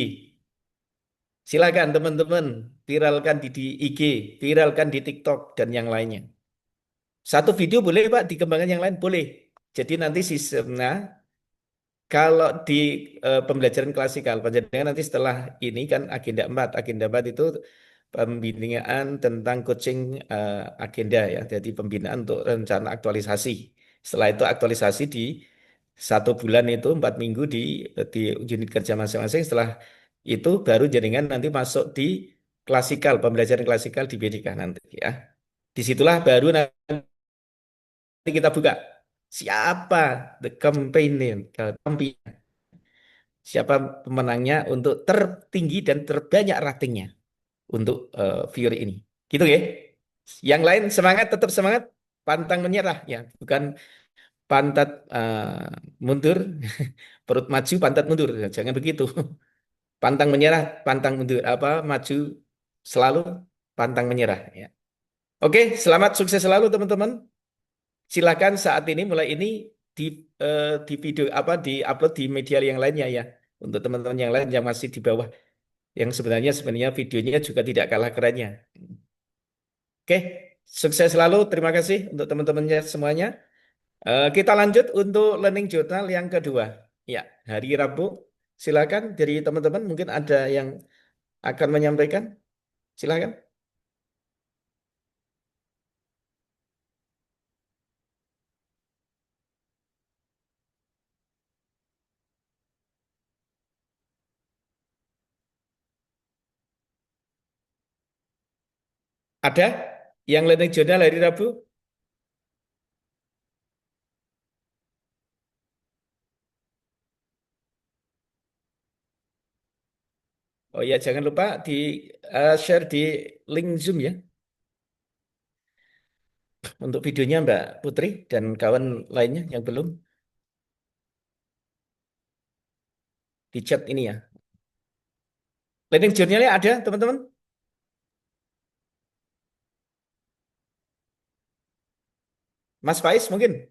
Speaker 2: Silakan teman-teman viralkan di IG, viralkan di TikTok dan yang lainnya. Satu video boleh Pak, dikembangkan yang lain boleh. Jadi nanti sistemnya kalau di pembelajaran klasikal, panjenengan nanti setelah ini kan agenda 4. Agenda 4 itu pembinaan tentang coaching agenda ya. Jadi pembinaan untuk rencana aktualisasi. Setelah itu aktualisasi di 1 bulan itu 4 minggu di unit kerja masing-masing. Setelah itu baru jaringan nanti masuk di klasikal, pembelajaran klasikal di BDK nanti ya. Disitulah baru nanti kita buka siapa the campaign, siapa pemenangnya untuk tertinggi dan terbanyak ratingnya untuk viewer ini. Gitu ya. Yang lain semangat, tetap semangat, pantang menyerah ya, bukan pantat mundur, perut maju, pantat mundur. Jangan begitu. Pantang menyerah, pantang mundur, maju selalu, pantang menyerah ya. Oke, selamat sukses selalu teman-teman. Silakan saat ini mulai ini di video di upload di media yang lainnya ya. Untuk teman-teman yang lain yang masih di bawah, yang sebenarnya videonya juga tidak kalah kerennya. Oke, sukses selalu. Terima kasih untuk teman-temannya semuanya. Kita lanjut untuk learning journal yang kedua. Ya, hari Rabu. Silakan dari teman-teman mungkin ada yang akan menyampaikan. Silakan. Ada yang learning journal hari Rabu? Oh ya, jangan lupa di share di link Zoom ya untuk videonya Mbak Putri dan kawan lainnya yang belum di chat ini ya. Learning journal-nya ada teman-teman? Mas Faiz mungkin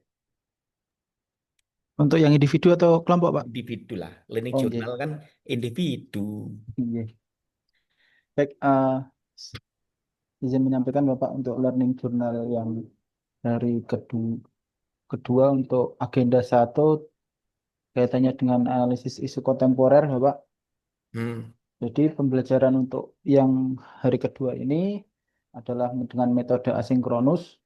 Speaker 5: Untuk yang individu atau kelompok, Pak?
Speaker 2: individu lah. Learning
Speaker 5: Oh,
Speaker 2: journal
Speaker 5: iya.
Speaker 2: kan individu.
Speaker 5: Iya. Baik, izin menyampaikan Bapak untuk learning journal yang dari kedua untuk agenda 1 kaitannya dengan analisis isu kontemporer, Bapak. Jadi pembelajaran untuk yang hari kedua ini adalah dengan metode asinkronus,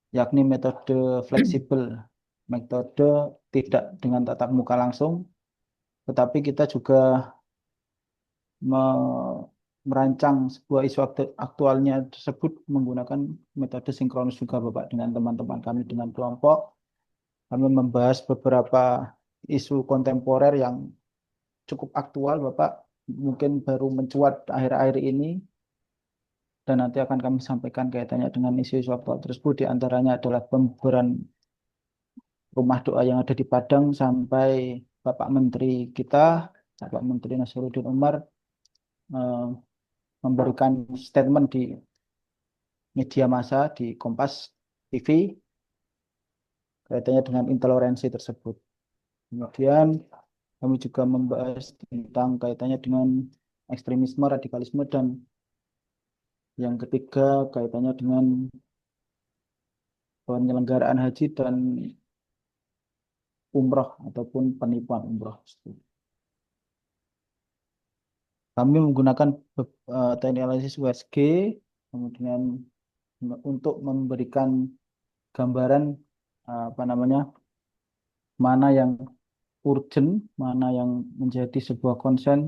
Speaker 5: yakni metode fleksibel, metode tidak dengan tatap muka langsung, tetapi kita juga merancang sebuah isu aktualnya tersebut menggunakan metode sinkronus juga Bapak dengan teman-teman kami dengan kelompok. Kami membahas beberapa isu kontemporer yang cukup aktual Bapak, mungkin baru mencuat akhir-akhir ini dan nanti akan kami sampaikan kaitannya dengan isu-isu aktual tersebut. Di antaranya adalah pembubaran rumah doa yang ada di Padang sampai Bapak Menteri kita, Bapak Menteri Nasruddin Umar eh, memberikan statement di media massa di Kompas TV kaitannya dengan intoleransi tersebut. Kemudian kami juga membahas tentang kaitannya dengan ekstremisme, radikalisme, dan yang ketiga kaitannya dengan penyelenggaraan haji dan umroh ataupun penipuan umroh. Kami menggunakan teknik analisis USG, kemudian untuk memberikan gambaran mana yang urgent, mana yang menjadi sebuah concern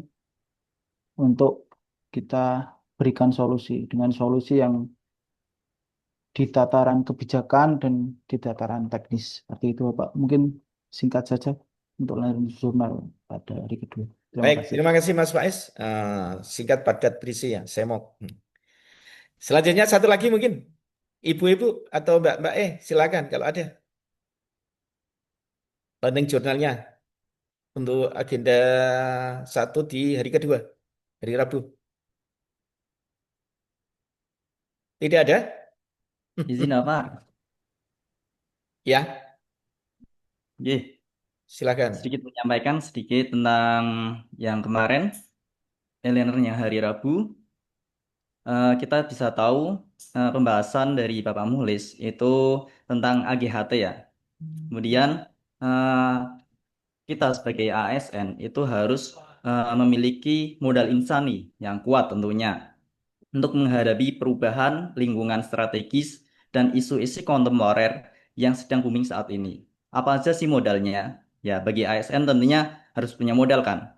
Speaker 5: untuk kita berikan solusi dengan solusi yang di tataran kebijakan dan di tataran teknis. Seperti itu, Bapak. Mungkin singkat saja untuk learning jurnal pada hari kedua.
Speaker 2: Baik, terima kasih Mas Faiz. Singkat padat berisi ya, saya mau. Selanjutnya satu lagi mungkin ibu-ibu atau mbak-mbak silakan kalau ada learning jurnalnya untuk agenda 1 di hari kedua, hari Rabu. Tidak ada?
Speaker 24: Izin Pak.
Speaker 2: Ya. Silakan.
Speaker 24: Sedikit menyampaikan sedikit tentang yang kemarin, e-learner yang hari Rabu. Kita bisa tahu pembahasan dari Bapak Muhlis itu tentang AGHT ya. Kemudian kita sebagai ASN itu harus memiliki modal insani yang kuat tentunya untuk menghadapi perubahan lingkungan strategis dan isu-isu kontemporer yang sedang booming saat ini. Apa aja sih modalnya? Ya, bagi ASN tentunya harus punya modal kan.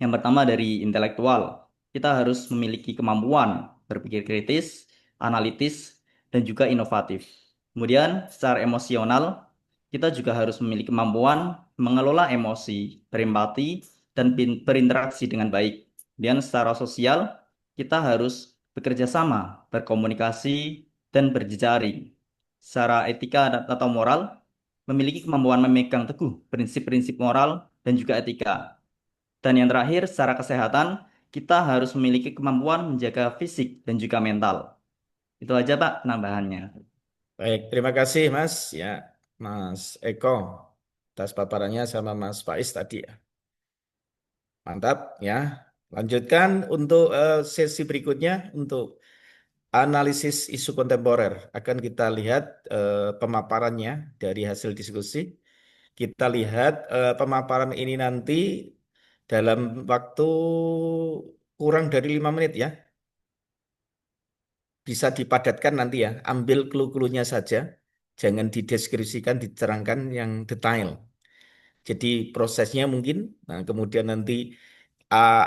Speaker 24: Yang pertama dari intelektual. Kita harus memiliki kemampuan berpikir kritis, analitis, dan juga inovatif. Kemudian secara emosional, kita juga harus memiliki kemampuan mengelola emosi, berempati, dan berinteraksi dengan baik. Dan secara sosial, kita harus bekerja sama, berkomunikasi, dan berjejaring. Secara etika atau moral, memiliki kemampuan memegang teguh prinsip-prinsip moral dan juga etika. Dan yang terakhir, secara kesehatan, kita harus memiliki kemampuan menjaga fisik dan juga mental. Itu aja Pak penambahannya.
Speaker 2: Baik, terima kasih Mas ya, Mas Eko atas paparannya sama Mas Faiz tadi ya. Mantap ya. Lanjutkan untuk sesi berikutnya untuk analisis isu kontemporer. Akan kita lihat pemaparannya dari hasil diskusi. Kita lihat pemaparan ini nanti dalam waktu kurang dari 5 menit ya. Bisa dipadatkan nanti ya. Ambil clue-cluenya saja. Jangan dideskripsikan, diterangkan yang detail. Jadi prosesnya mungkin, nah kemudian nanti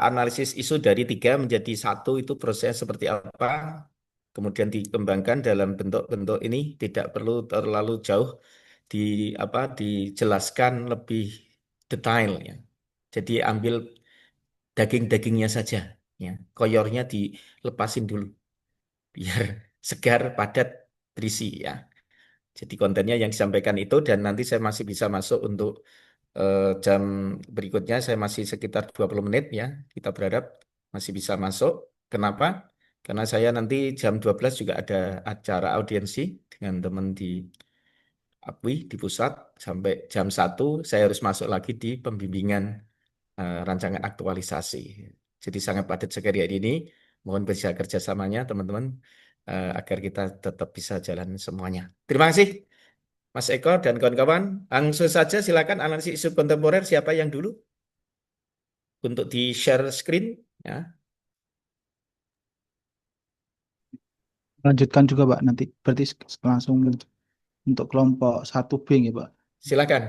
Speaker 2: analisis isu dari 3 menjadi 1 itu prosesnya seperti apa, kemudian dikembangkan dalam bentuk-bentuk ini tidak perlu terlalu jauh dijelaskan lebih detail ya. Jadi ambil daging-dagingnya saja, ya. Koyornya dilepasin dulu, biar segar, padat, berisi, ya. Jadi kontennya yang disampaikan itu, dan nanti saya masih bisa masuk untuk jam berikutnya, saya masih sekitar 20 menit, ya. Kita berharap masih bisa masuk. Kenapa? Karena saya nanti jam 12 juga ada acara audiensi dengan teman di APWI di pusat. Sampai jam 1 saya harus masuk lagi di pembimbingan rancangan aktualisasi. Jadi sangat padat sekali hari ini. Mohon bisa kerjasamanya teman-teman agar kita tetap bisa jalan semuanya. Terima kasih Mas Eko dan kawan-kawan. Langsung saja silakan analisis isu kontemporer, siapa yang dulu untuk di share screen, ya.
Speaker 5: Lanjutkan juga Pak, nanti berarti langsung untuk kelompok 1B ya Pak.
Speaker 2: Silakan.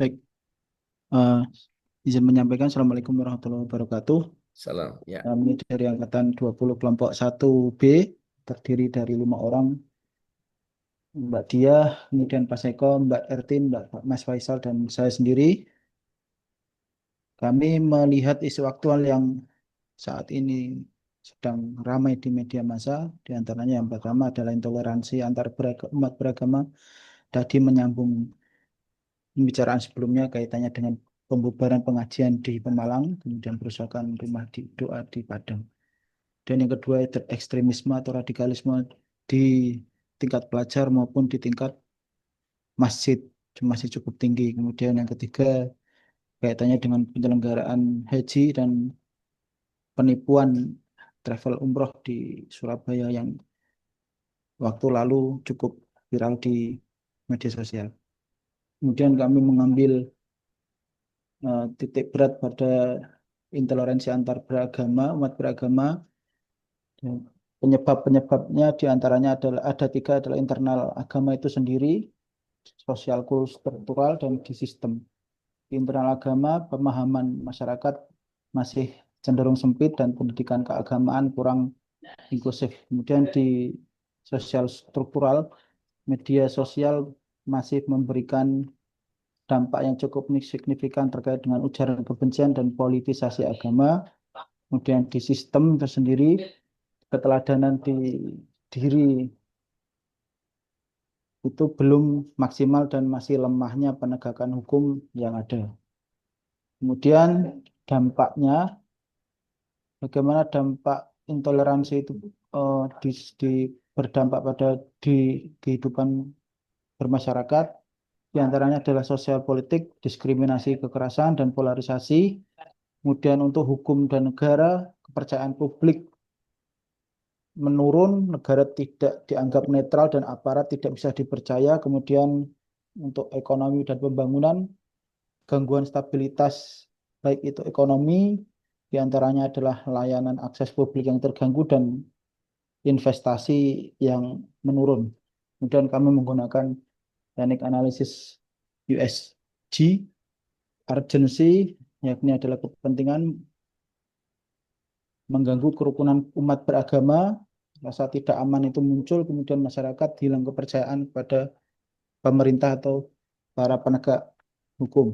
Speaker 5: Baik, izin menyampaikan Assalamualaikum warahmatullahi wabarakatuh.
Speaker 2: Salam, ya.
Speaker 5: Kami dari Angkatan 20 kelompok 1B, terdiri dari 5 orang, Mbak Dia, kemudian Pak Seko, Mbak Ertin, Mas Faisal, dan saya sendiri. Kami melihat isu aktual yang saat ini sedang ramai di media massa, di antaranya yang pertama adalah intoleransi antar umat beragama. Tadi menyambung pembicaraan sebelumnya kaitannya dengan pembubaran pengajian di Pemalang, kemudian perusakan rumah doa di Padang. Dan yang kedua itu ekstremisme atau radikalisme di tingkat pelajar maupun di tingkat masjid masih cukup tinggi. Kemudian yang ketiga kaitannya dengan penyelenggaraan haji dan penipuan travel umroh di Surabaya yang waktu lalu cukup viral di media sosial. Kemudian kami mengambil titik berat pada intoleransi antar beragama, umat beragama. Penyebab-penyebabnya diantaranya adalah ada 3, adalah internal agama itu sendiri, sosial kultural, dan di sistem. Di internal agama, pemahaman masyarakat masih cenderung sempit dan pendidikan keagamaan kurang inklusif. Kemudian di sosial struktural, media sosial masih memberikan dampak yang cukup signifikan terkait dengan ujaran kebencian dan politisasi agama. Kemudian di sistem tersendiri, keteladanan di diri itu belum maksimal dan masih lemahnya penegakan hukum yang ada. Kemudian dampaknya, bagaimana dampak intoleransi itu berdampak pada di kehidupan bermasyarakat, di antaranya adalah sosial politik, diskriminasi, kekerasan, dan polarisasi. Kemudian untuk hukum dan negara, kepercayaan publik menurun, negara tidak dianggap netral dan aparat tidak bisa dipercaya. Kemudian untuk ekonomi dan pembangunan, gangguan stabilitas baik itu ekonomi, diantaranya adalah layanan akses publik yang terganggu dan investasi yang menurun. Kemudian kami menggunakan teknik analisis USG, urgency, yakni adalah kepentingan mengganggu kerukunan umat beragama, rasa tidak aman itu muncul, kemudian masyarakat hilang kepercayaan pada pemerintah atau para penegak hukum.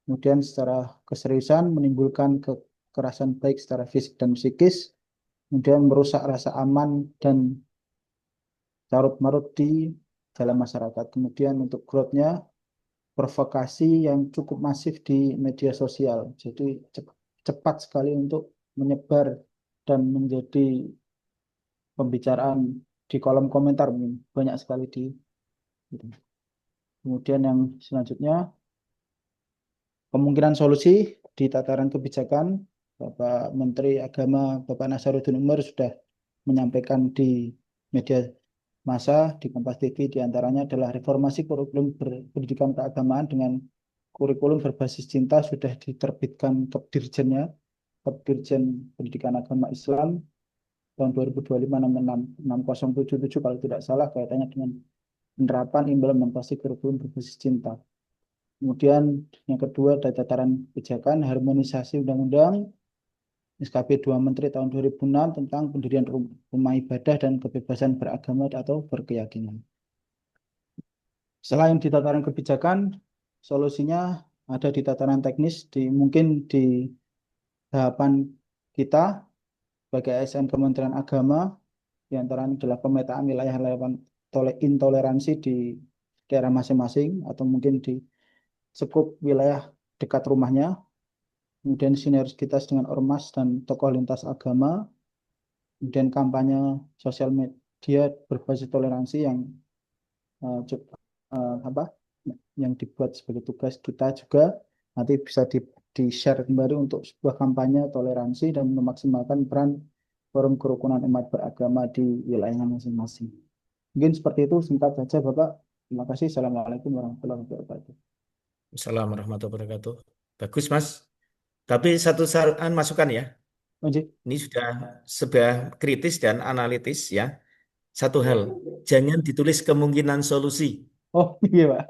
Speaker 5: Kemudian secara keseriusan menimbulkan kekerasan baik secara fisik dan psikis, kemudian merusak rasa aman dan carut-marut di dalam masyarakat. Kemudian untuk growth-nya, provokasi yang cukup masif di media sosial. Jadi cepat sekali untuk menyebar dan menjadi pembicaraan di kolom komentar, banyak sekali di gitu. Kemudian yang selanjutnya, kemungkinan solusi di tataran kebijakan, Bapak Menteri Agama Bapak Nasaruddin Umar sudah menyampaikan di media massa di Kompas TV, diantaranya adalah reformasi kurikulum pendidikan keagamaan dengan kurikulum berbasis cinta sudah diterbitkan Kepdirjennya, Kepdirjen Pendidikan Agama Islam tahun 2025-6077 kalau tidak salah, kaitannya dengan penerapan implementasi kurikulum berbasis cinta. Kemudian yang kedua dari tataran kebijakan, harmonisasi undang-undang SKP 2 Menteri tahun 2006 tentang pendirian rumah ibadah dan kebebasan beragama atau berkeyakinan. Selain di tataran kebijakan, solusinya ada di tataran teknis, mungkin di tahapan kita sebagai ASN Kementerian Agama, di antaranya adalah pemetaan wilayah intoleransi di daerah masing-masing atau mungkin di skup wilayah dekat rumahnya, kemudian sinergitas dengan ormas dan tokoh lintas agama, kemudian kampanye sosial media berbasis toleransi yang yang dibuat sebagai tugas kita juga nanti bisa di-share kembali untuk sebuah kampanye toleransi dan memaksimalkan peran forum kerukunan umat beragama di wilayahnya masing-masing. Mungkin seperti itu singkat saja Bapak. Terima kasih. Assalamualaikum warahmatullahi wabarakatuh.
Speaker 2: Assalamualaikum warahmatullahi wabarakatuh. Bagus Mas. Tapi satu saran masukan ya. Ini sudah sebuah kritis dan analitis ya. Satu hal, jangan ditulis kemungkinan solusi.
Speaker 5: Oh iya Pak.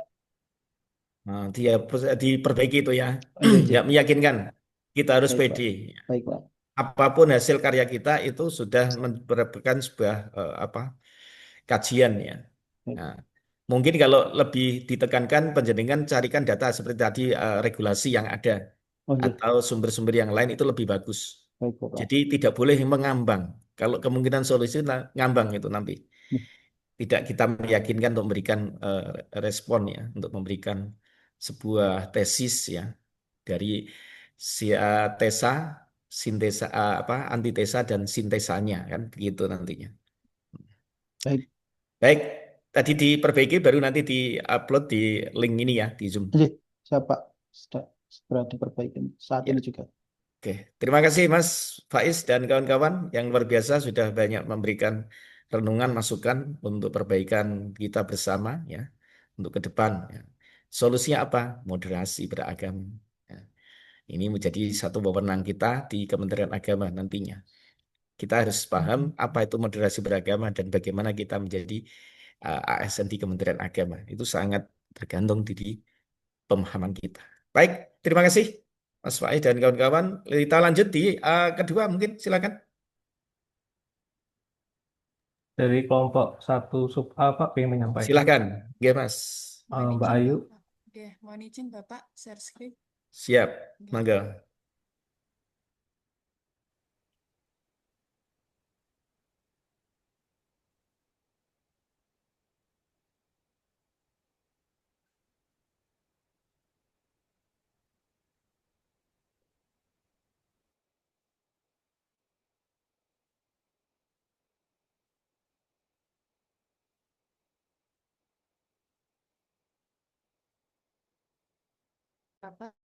Speaker 2: Nah, dia diperbaiki itu ya. Nggak meyakinkan. Kita harus
Speaker 5: Baik, Pak.
Speaker 2: pede.
Speaker 5: Baik Pak.
Speaker 2: Apapun hasil karya kita itu sudah merupakan sebuah kajian ya. Nah, mungkin kalau lebih ditekankan penjenengan carikan data seperti tadi regulasi yang ada atau sumber-sumber yang lain itu lebih bagus.
Speaker 5: Baik, Bapak.
Speaker 2: Jadi tidak boleh mengambang. Kalau kemungkinan solusi ngambang itu nanti. Tidak kita meyakinkan untuk memberikan respon ya, untuk memberikan sebuah tesis ya dari tesa, sintesa antitesa dan sintesanya kan begitu nantinya.
Speaker 5: Baik.
Speaker 2: Baik, tadi diperbaiki baru nanti di-upload di link ini ya di Zoom.
Speaker 5: Siapa? Sudah diperbaiki saat ini juga.
Speaker 2: Oke, terima kasih Mas Faiz dan kawan-kawan yang luar biasa sudah banyak memberikan renungan masukan untuk perbaikan kita bersama ya untuk ke depan. Ya. Solusinya apa? Moderasi beragama. Ya. Ini menjadi satu wewenang kita di Kementerian Agama nantinya. Kita harus paham apa itu moderasi beragama dan bagaimana kita menjadi ASN di Kementerian Agama. Itu sangat tergantung di pemahaman kita. Baik, terima kasih Mas Faiz dan kawan-kawan. Kita lanjut di kedua mungkin silakan.
Speaker 3: Dari kelompok 1 sub A Pak pengen menyampaikan.
Speaker 2: Silakan, ya Mas.
Speaker 3: Mbak Ayu.
Speaker 7: Oke, mohon izin Bapak share screen.
Speaker 2: Siap, mangga.
Speaker 7: Bapak,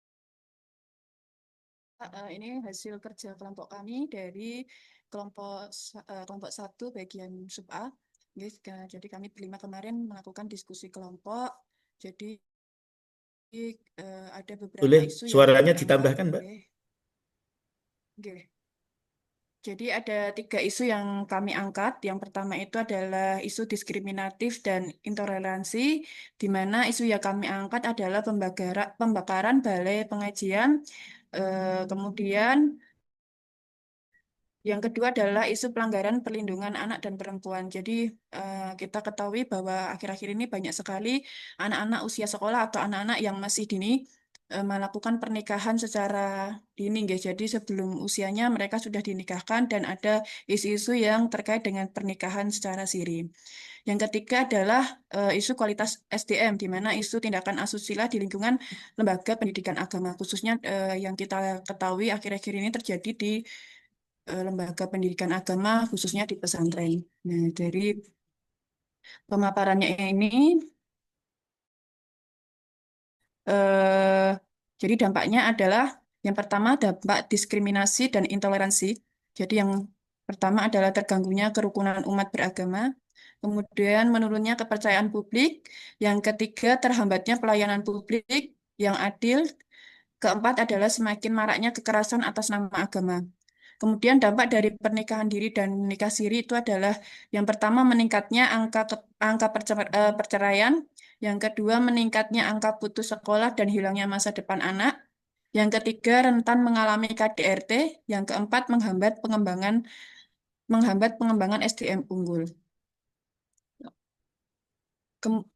Speaker 7: ini hasil kerja kelompok kami dari kelompok 1 bagian sub A. Jadi kami berlima kemarin melakukan diskusi kelompok. Jadi ada beberapa
Speaker 2: Boleh
Speaker 7: isu
Speaker 2: suaranya
Speaker 7: yang
Speaker 2: ditambahkan, Mbak?
Speaker 7: Oke. Jadi ada 3 isu yang kami angkat. Yang pertama itu adalah isu diskriminatif dan intoleransi, di mana isu yang kami angkat adalah pembakaran balai pengajian, kemudian yang kedua adalah isu pelanggaran perlindungan anak dan perempuan. Jadi kita ketahui bahwa akhir-akhir ini banyak sekali anak-anak usia sekolah atau anak-anak yang masih dini melakukan pernikahan secara dini, guys. Jadi sebelum usianya mereka sudah dinikahkan dan ada isu-isu yang terkait dengan pernikahan secara siri. Yang ketiga adalah isu kualitas SDM, di mana isu tindakan asusila di lingkungan lembaga pendidikan agama, khususnya yang kita ketahui akhir-akhir ini terjadi di lembaga pendidikan agama, khususnya di pesantren. Nah, dari pemaparannya ini, jadi dampaknya adalah yang pertama dampak diskriminasi dan intoleransi. Jadi yang pertama adalah terganggunya kerukunan umat beragama, kemudian menurunnya kepercayaan publik, yang ketiga terhambatnya pelayanan publik yang adil, keempat adalah semakin maraknya kekerasan atas nama agama. Kemudian dampak dari pernikahan diri dan nikah siri itu adalah yang pertama meningkatnya angka perceraian, yang kedua meningkatnya angka putus sekolah dan hilangnya masa depan anak, Yang ketiga, rentan mengalami KDRT. Yang keempat, menghambat pengembangan SDM unggul. Kem-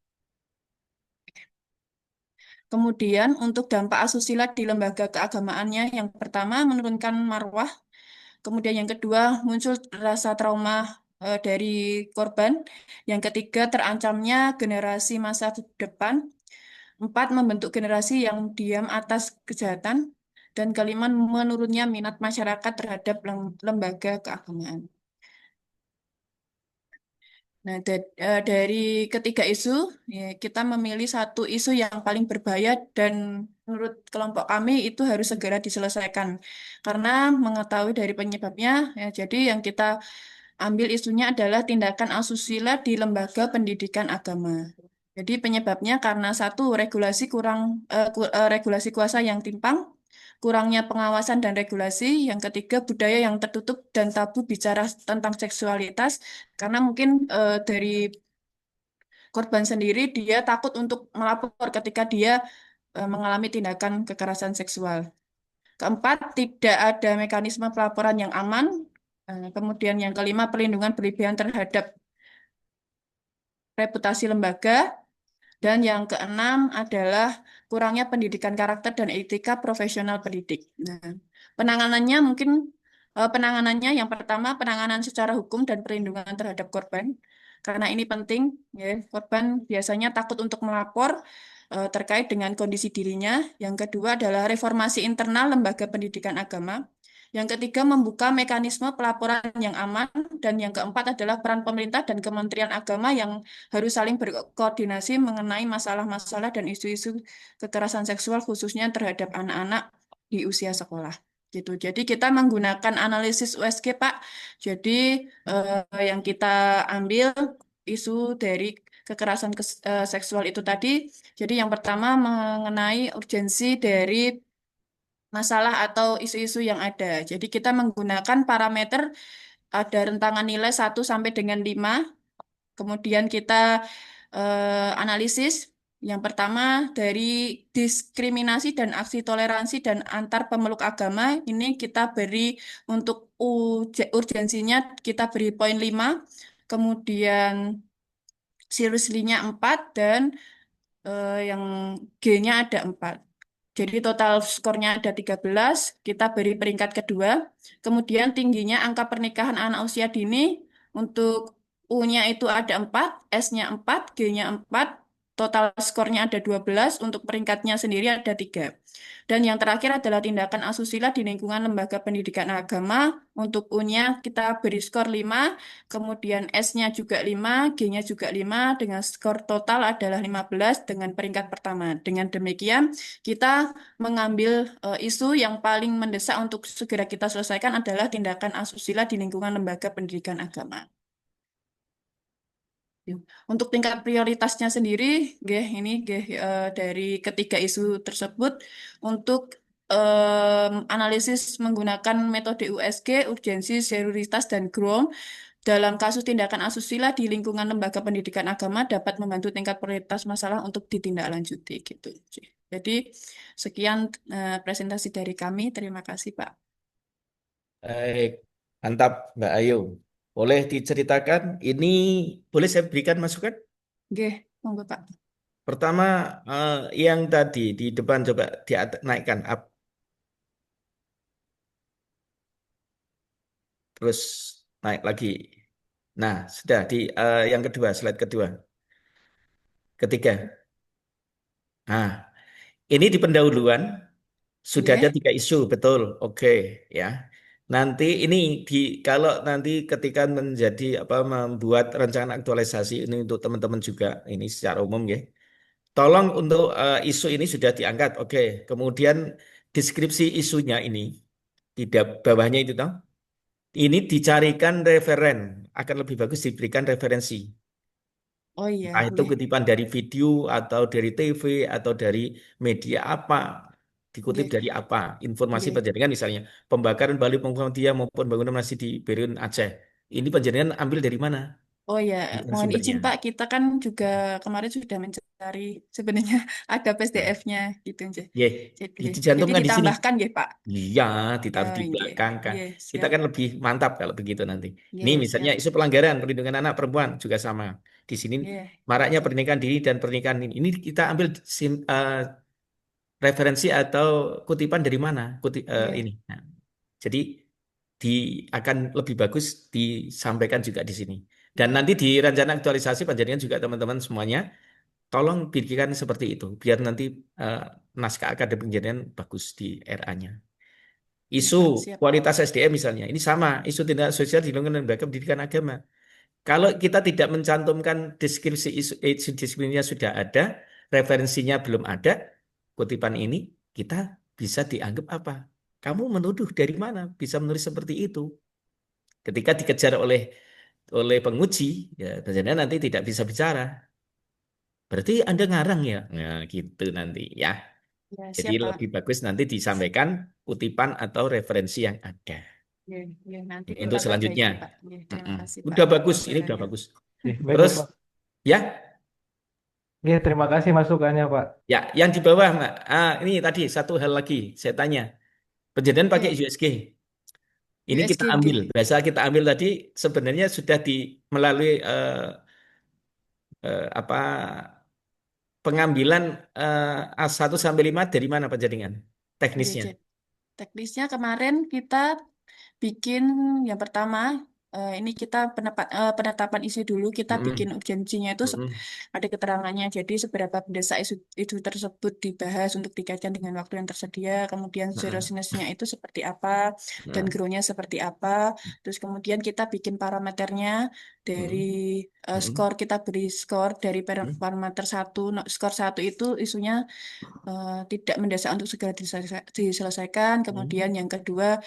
Speaker 7: Kemudian untuk dampak asusila di lembaga keagamaannya, yang pertama menurunkan marwah, kemudian yang kedua muncul rasa trauma dari korban, yang ketiga terancamnya generasi masa depan, empat membentuk generasi yang diam atas kejahatan, dan kelima menurunnya minat masyarakat terhadap lembaga keagamaan. Nah, dari ketiga isu, ya, kita memilih satu isu yang paling berbahaya dan menurut kelompok kami itu harus segera diselesaikan. Karena mengetahui dari penyebabnya, ya, jadi yang kita ambil isunya adalah tindakan asusila di lembaga pendidikan agama. Jadi penyebabnya karena satu, regulasi kuasa yang timpang, kurangnya pengawasan dan regulasi. Yang ketiga, budaya yang tertutup dan tabu bicara tentang seksualitas. Karena mungkin dari korban sendiri dia takut untuk melapor ketika dia mengalami tindakan kekerasan seksual. Keempat, tidak ada mekanisme pelaporan yang aman. Kemudian yang kelima, perlindungan berlebihan terhadap reputasi lembaga. Dan yang keenam adalah kurangnya pendidikan karakter dan etika profesional pendidik. Nah, penanganannya mungkin penanganannya yang pertama penanganan secara hukum dan perlindungan terhadap korban. Karena ini penting, ya, korban biasanya takut untuk melapor terkait dengan kondisi dirinya. Yang kedua adalah reformasi internal lembaga pendidikan agama. Yang ketiga, membuka mekanisme pelaporan yang aman. Dan yang keempat adalah peran pemerintah dan Kementerian Agama yang harus saling berkoordinasi mengenai masalah-masalah dan isu-isu kekerasan seksual khususnya terhadap anak-anak di usia sekolah. Gitu. Jadi kita menggunakan analisis USG, Pak. Jadi yang kita ambil isu dari kekerasan seksual itu tadi. Jadi yang pertama mengenai urgensi dari masalah atau isu-isu yang ada. Jadi kita menggunakan parameter ada rentangan nilai 1 sampai dengan 5. Kemudian kita analisis. Yang pertama dari diskriminasi dan aksi toleransi dan antar pemeluk agama. Ini kita beri untuk urgensinya kita beri poin 5. Kemudian seriously-nya 4 dan yang G-nya ada 4. Jadi total skornya ada 13, kita beri peringkat kedua. Kemudian tingginya angka pernikahan anak usia dini, untuk U-nya itu ada 4, S-nya 4, G-nya 4, total skornya ada 12, untuk peringkatnya sendiri ada 3. Dan yang terakhir adalah tindakan asusila di lingkungan lembaga pendidikan agama. Untuk U-nya kita beri skor 5, kemudian S-nya juga 5, G-nya juga 5, dengan skor total adalah 15 dengan peringkat pertama. Dengan demikian, kita mengambil isu yang paling mendesak untuk segera kita selesaikan adalah tindakan asusila di lingkungan lembaga pendidikan agama. Untuk tingkat prioritasnya sendiri, ini dari ketiga isu tersebut untuk analisis menggunakan metode USG, urgensi, seriositas, dan GROM. Dalam kasus tindakan asusila di lingkungan lembaga pendidikan agama dapat membantu tingkat prioritas masalah untuk ditindaklanjuti gitu. Jadi sekian presentasi dari kami. Terima kasih, Pak.
Speaker 2: Baik, mantap Mbak Ayu. Boleh diceritakan, ini boleh saya berikan masukan?
Speaker 7: Oke, monggo Pak.
Speaker 2: Pertama, yang tadi di depan coba dinaikkan up. Terus naik lagi. Nah, sudah di yang kedua, slide kedua. Ketiga. Nah, ini di pendahuluan sudah ada 3 isu, betul. Oke, ya. Nanti ini kalau nanti ketika menjadi membuat rencana aktualisasi ini untuk teman-teman juga ini secara umum ya. Tolong untuk isu ini sudah diangkat. Oke, kemudian deskripsi isunya ini di bawahnya itu toh. Ini dicarikan referen, akan lebih bagus diberikan referensi.
Speaker 7: Oh iya.
Speaker 2: Entah itu kutipan dari video atau dari TV atau dari media apa, dikutip dari apa, informasi penjaringan misalnya pembakaran Bali Muhammadiyah maupun bangunan masjid di Berun Aceh. Ini penjaringan ambil dari mana?
Speaker 7: Oh ya,
Speaker 2: Bukan
Speaker 7: mohon izin
Speaker 2: sumbernya.
Speaker 7: Pak, kita kan juga kemarin sudah mencari sebenarnya ada
Speaker 2: Nah,
Speaker 7: PDF-nya gitu aja.
Speaker 2: ya,
Speaker 7: Jadi,
Speaker 2: dicantumkan di sini.
Speaker 7: ditambahkan ya Pak.
Speaker 2: Iya, ditaruh
Speaker 7: Oh
Speaker 2: di
Speaker 7: iya,
Speaker 2: belakang kan.
Speaker 7: iya
Speaker 2: Kita
Speaker 7: siap.
Speaker 2: kan lebih mantap kalau begitu nanti.
Speaker 7: Iya
Speaker 2: Ini misalnya
Speaker 7: siap.
Speaker 2: isu pelanggaran perlindungan anak perempuan juga sama. Di sini
Speaker 7: Iya.
Speaker 2: maraknya pernikahan dini dan pernikahan ini. Ini kita ambil referensi atau kutipan dari mana?
Speaker 7: Iya.
Speaker 2: Ini. Nah, jadi di akan lebih bagus disampaikan juga di sini. Dan nanti di rencana aktualisasi panjenengan juga teman-teman semuanya tolong bikinkan seperti itu biar nanti eh, naskah akademik panjenengan bagus di RA-nya.
Speaker 7: Iya
Speaker 2: Isu
Speaker 7: Pak, siap.
Speaker 2: kualitas SDM misalnya, ini sama, isu tindak sosial di lingkungan lembaga pendidikan agama. Kalau kita tidak mencantumkan deskripsi isu disiplinnya sudah ada, referensinya belum ada, kutipan ini kita bisa dianggap apa? Kamu menuduh dari mana? Bisa menulis seperti itu. Ketika dikejar oleh penguji, ya biasanya nanti tidak bisa bicara. Berarti Anda ngarang ya? Nah, gitu nanti ya.
Speaker 7: Ya,
Speaker 2: Jadi
Speaker 7: siap Pak.
Speaker 2: lebih bagus nanti disampaikan kutipan atau referensi yang ada.
Speaker 7: Iya, iya, nanti kita
Speaker 2: Untuk selanjutnya.
Speaker 7: perbaiki Pak. Iya, terima kasih Pak
Speaker 2: Udah bagus, ini udah
Speaker 7: masukannya.
Speaker 2: bagus.
Speaker 3: Baik
Speaker 2: Terus,
Speaker 3: Bapak.
Speaker 2: ya,
Speaker 3: Iya, terima kasih masukannya Pak.
Speaker 2: ya, yang di bawah, Mbak. Ini tadi satu hal lagi saya tanya. Penjadian pakai
Speaker 7: Iya,
Speaker 2: USG. Ini kita
Speaker 7: USG,
Speaker 2: ambil,
Speaker 7: nggih.
Speaker 2: bahasa kita ambil tadi sebenarnya sudah melalui apa pengambilan A1 sampai 5 dari mana penjaringan?
Speaker 7: Nggih,
Speaker 2: Teknisnya.
Speaker 7: teknisnya kemarin kita bikin yang pertama, ini kita penetapan isu dulu, kita bikin
Speaker 2: Mm-mm.
Speaker 7: urgensinya itu
Speaker 2: Mm-mm.
Speaker 7: ada keterangannya. Jadi seberapa mendesak isu tersebut dibahas untuk dikaitkan dengan waktu yang tersedia, kemudian
Speaker 2: Mm-mm.
Speaker 7: seriousness-nya itu seperti apa, dan
Speaker 2: Mm-mm.
Speaker 7: grow-nya seperti apa. Terus kemudian kita bikin parameternya dari
Speaker 2: Mm-mm.
Speaker 7: skor, kita beri skor dari
Speaker 2: Mm-mm.
Speaker 7: parameter 1. Skor 1 itu isunya tidak mendesak untuk segera diselesaikan. Kemudian yang kedua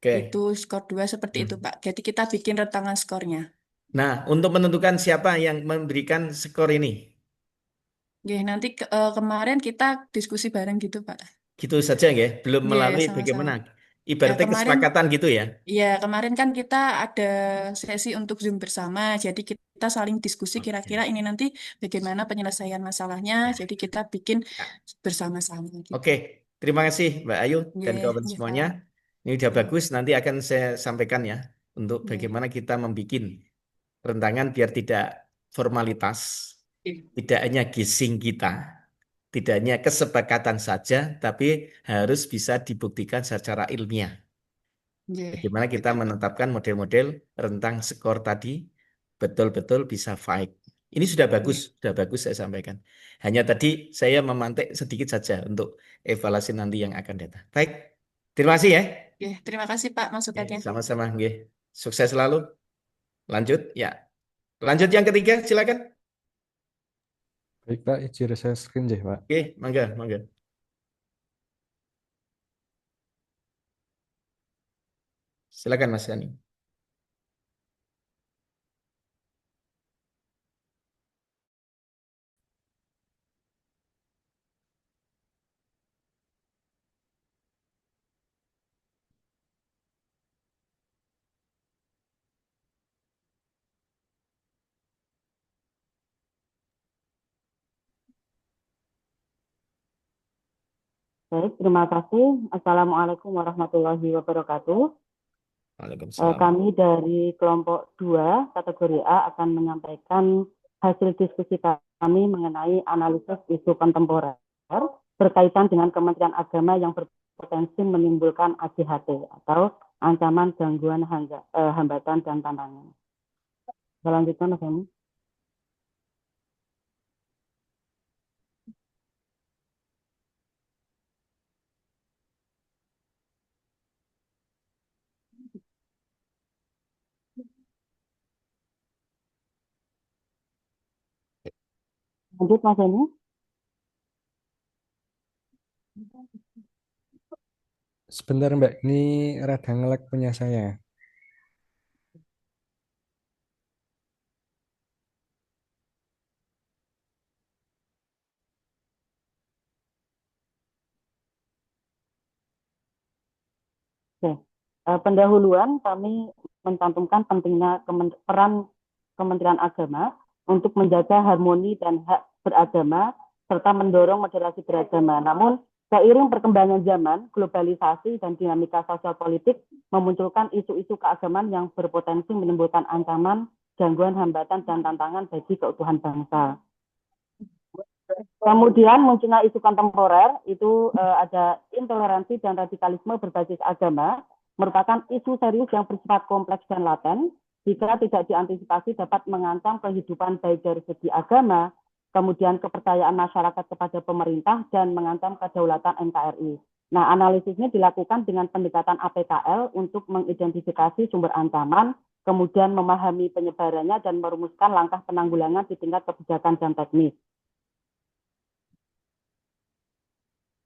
Speaker 2: Oke.
Speaker 7: itu skor 2 seperti itu, Pak. Jadi kita bikin rentangan skornya.
Speaker 2: Nah, untuk menentukan siapa yang memberikan skor ini,
Speaker 7: Oke, nanti kemarin kita diskusi bareng gitu, Pak.
Speaker 2: gitu saja ya, belum
Speaker 7: Iya,
Speaker 2: melalui
Speaker 7: sama-sama.
Speaker 2: bagaimana,
Speaker 7: Ya,
Speaker 2: ibaratnya
Speaker 7: kemarin
Speaker 2: kesepakatan gitu ya.
Speaker 7: ya kemarin kan kita ada sesi untuk Zoom bersama. Jadi kita saling diskusi kira-kira ini nanti bagaimana penyelesaian masalahnya. Jadi kita bikin bersama-sama gitu.
Speaker 2: Oke, terima kasih Mbak Ayu dan
Speaker 7: Nggih,
Speaker 2: kawan
Speaker 7: nggih,
Speaker 2: semuanya.
Speaker 7: Pak.
Speaker 2: Ini udah
Speaker 7: Nggih,
Speaker 2: bagus, nanti akan saya sampaikan ya untuk
Speaker 7: nggih.
Speaker 2: bagaimana kita membuat rentangan biar tidak formalitas,
Speaker 7: Nggih.
Speaker 2: tidak hanya gising kita, tidak hanya kesepakatan saja, tapi harus bisa dibuktikan secara ilmiah.
Speaker 7: Nggih.
Speaker 2: Bagaimana kita menetapkan model-model rentang skor tadi betul-betul bisa fight. Ini sudah bagus saya sampaikan. Hanya tadi saya memantik sedikit saja untuk evaluasi nanti yang akan datang. Baik, terima kasih ya.
Speaker 7: Nggih, terima kasih Pak masukannya.
Speaker 2: Sama-sama, nggih. Sukses selalu. Lanjut, ya. Lanjut yang ketiga, silakan.
Speaker 10: Baik Pak, izin saya screen deh Pak.
Speaker 2: Oke, mangga, mangga. Silakan Mas Yani.
Speaker 11: Baik, terima kasih. Assalamualaikum warahmatullahi wabarakatuh.
Speaker 2: Waalaikumsalam.
Speaker 11: Kami dari kelompok 2 kategori A akan menyampaikan hasil diskusi kami mengenai analisis isu kontemporer berkaitan dengan Kementerian Agama yang berpotensi menimbulkan AGHT atau ancaman gangguan hambatan dan tantangan. Selanjutnya Mas Hemi. Lanjut Mas Hemi.
Speaker 10: Sebentar Mbak, ini rada nge-lag punya saya.
Speaker 11: Oke. Pendahuluan kami mencantumkan pentingnya peran Kementerian Agama untuk menjaga harmoni dan hak beragama serta mendorong moderasi beragama. Namun, seiring perkembangan zaman, globalisasi dan dinamika sosial politik memunculkan isu-isu keagamaan yang berpotensi menimbulkan ancaman, gangguan, hambatan, dan tantangan bagi keutuhan bangsa. Kemudian munculnya isu kontemporer, itu ada intoleransi dan radikalisme berbasis agama, merupakan isu serius yang bersifat kompleks dan laten, jika tidak diantisipasi dapat mengancam kehidupan baik dari segi agama, kemudian kepercayaan masyarakat kepada pemerintah, dan mengancam kedaulatan NKRI. Nah, analisisnya dilakukan dengan pendekatan APKL untuk mengidentifikasi sumber ancaman, kemudian memahami penyebarannya, dan merumuskan langkah penanggulangan di tingkat kebijakan dan teknis.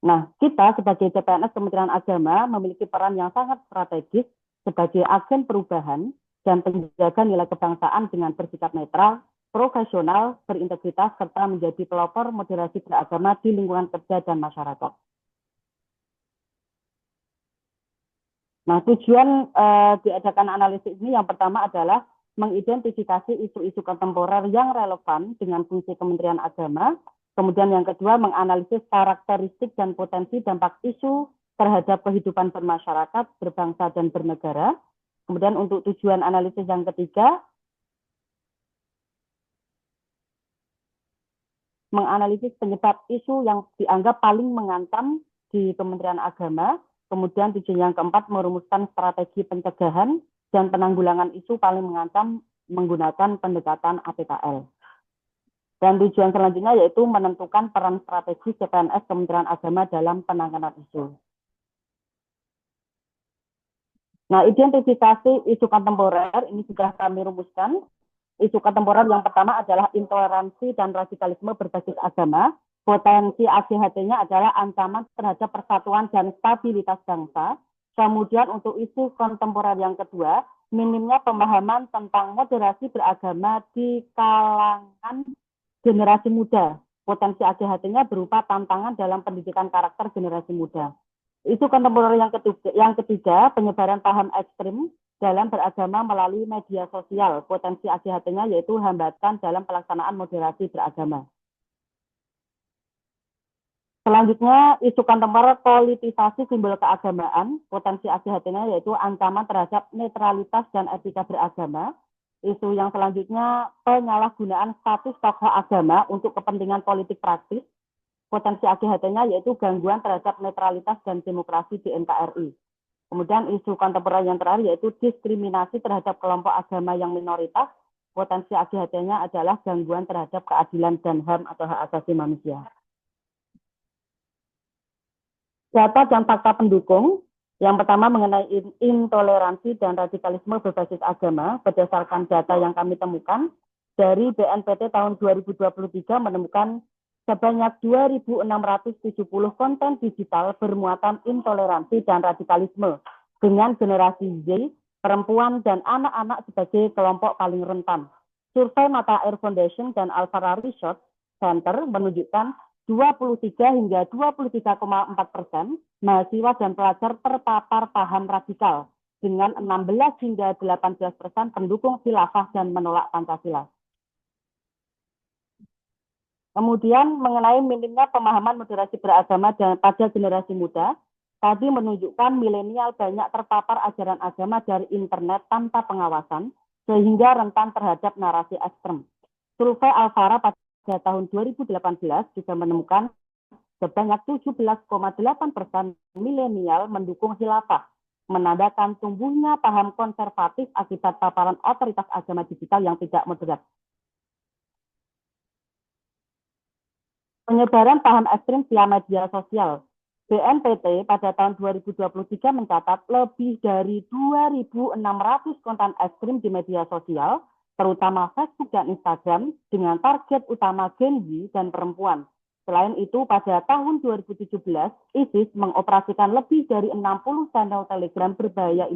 Speaker 11: Nah, kita sebagai CPNS Kementerian Agama memiliki peran yang sangat strategis sebagai agen perubahan dan penjaga nilai kebangsaan dengan bersikap netral, profesional, berintegritas, serta menjadi pelopor moderasi beragama di lingkungan kerja dan masyarakat. Nah, tujuan diadakan analisis ini yang pertama adalah mengidentifikasi isu-isu kontemporer yang relevan dengan fungsi Kementerian Agama. Kemudian yang kedua, menganalisis karakteristik dan potensi dampak isu terhadap kehidupan bermasyarakat, berbangsa, dan bernegara. Kemudian untuk tujuan analisis yang ketiga, menganalisis penyebab isu yang dianggap paling mengancam di Kementerian Agama. Kemudian tujuan yang keempat, merumuskan strategi pencegahan dan penanggulangan isu paling mengancam menggunakan pendekatan APKL. Dan tujuan selanjutnya yaitu menentukan peran strategi CPNS Kementerian Agama dalam penanganan isu. Nah, identifikasi isu kontemporer ini sudah kami rumuskan. Isu kontemporer yang pertama adalah intoleransi dan radikalisme berbasis agama. Potensi AGHT-nya adalah ancaman terhadap persatuan dan stabilitas bangsa. Kemudian untuk isu kontemporer yang kedua, minimnya pemahaman tentang moderasi beragama di kalangan generasi muda. Potensi AGHT-nya berupa tantangan dalam pendidikan karakter generasi muda. Isu kontemporer yang ketiga, penyebaran paham ekstrim dalam beragama melalui media sosial. Potensi AGHT-nya yaitu hambatan dalam pelaksanaan moderasi beragama. Selanjutnya, isu kontemporer politisasi simbol keagamaan. Potensi AGHT-nya yaitu ancaman terhadap netralitas dan etika beragama. Isu yang selanjutnya, penyalahgunaan status tokoh agama untuk kepentingan politik praktis. Potensi AGHT-nya yaitu gangguan terhadap netralitas dan demokrasi di NKRI. Kemudian isu kontemporer yang terakhir yaitu diskriminasi terhadap kelompok agama yang minoritas. Potensi AGHT-nya adalah gangguan terhadap keadilan dan HAM atau hak asasi manusia. Data dan fakta pendukung. Yang pertama mengenai intoleransi dan radikalisme berbasis agama, berdasarkan data yang kami temukan, dari BNPT tahun 2023 menemukan sebanyak 2.670 konten digital bermuatan intoleransi dan radikalisme dengan generasi Z, perempuan, dan anak-anak sebagai kelompok paling rentan. Survei Mata Air Foundation dan Alfara Research Center menunjukkan 23 hingga 23,4% mahasiswa dan pelajar terpapar paham radikal dengan 16 hingga 18% pendukung khilafah dan menolak Pancasila. Kemudian mengenai minimnya pemahaman moderasi beragama pada generasi muda, tadi menunjukkan milenial banyak terpapar ajaran agama dari internet tanpa pengawasan, sehingga rentan terhadap narasi ekstrem. Survei Alfara pada tahun 2018 juga menemukan sebanyak 17,8% milenial mendukung khilafah, menandakan tumbuhnya paham konservatif akibat paparan otoritas agama digital yang tidak moderat. Penyebaran paham ekstrim via media sosial. BNPT pada tahun 2023 mencatat lebih dari 2.600 konten ekstrim di media sosial, terutama Facebook dan Instagram, dengan target utama Gen Z dan perempuan. Selain itu, pada tahun 2017, ISIS mengoperasikan lebih dari 60 channel Telegram berbahasa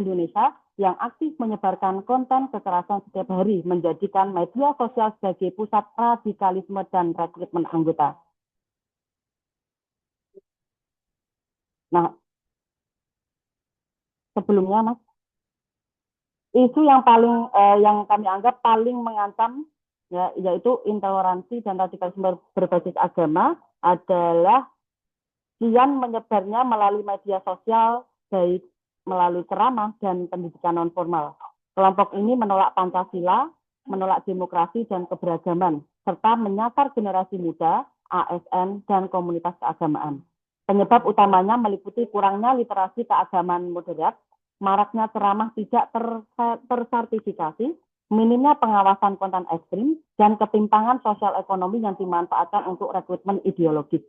Speaker 11: Indonesia yang aktif menyebarkan konten kekerasan setiap hari, menjadikan media sosial sebagai pusat radikalisme dan rekrutmen anggota. Nah, sebelumnya, Mas, isu yang yang kami anggap paling mengancam ya, yaitu intoleransi dan radikalisme berbasis agama adalah kian menyebarnya melalui media sosial, baik melalui ceramah dan pendidikan non formal. Kelompok ini menolak Pancasila, menolak demokrasi dan keberagaman, serta menyasar generasi muda, ASN, dan komunitas keagamaan. Penyebab utamanya meliputi kurangnya literasi keagamaan moderat, maraknya ceramah tidak tersertifikasi, minimnya pengawasan konten ekstrim, dan ketimpangan sosial ekonomi yang dimanfaatkan untuk rekrutmen ideologis.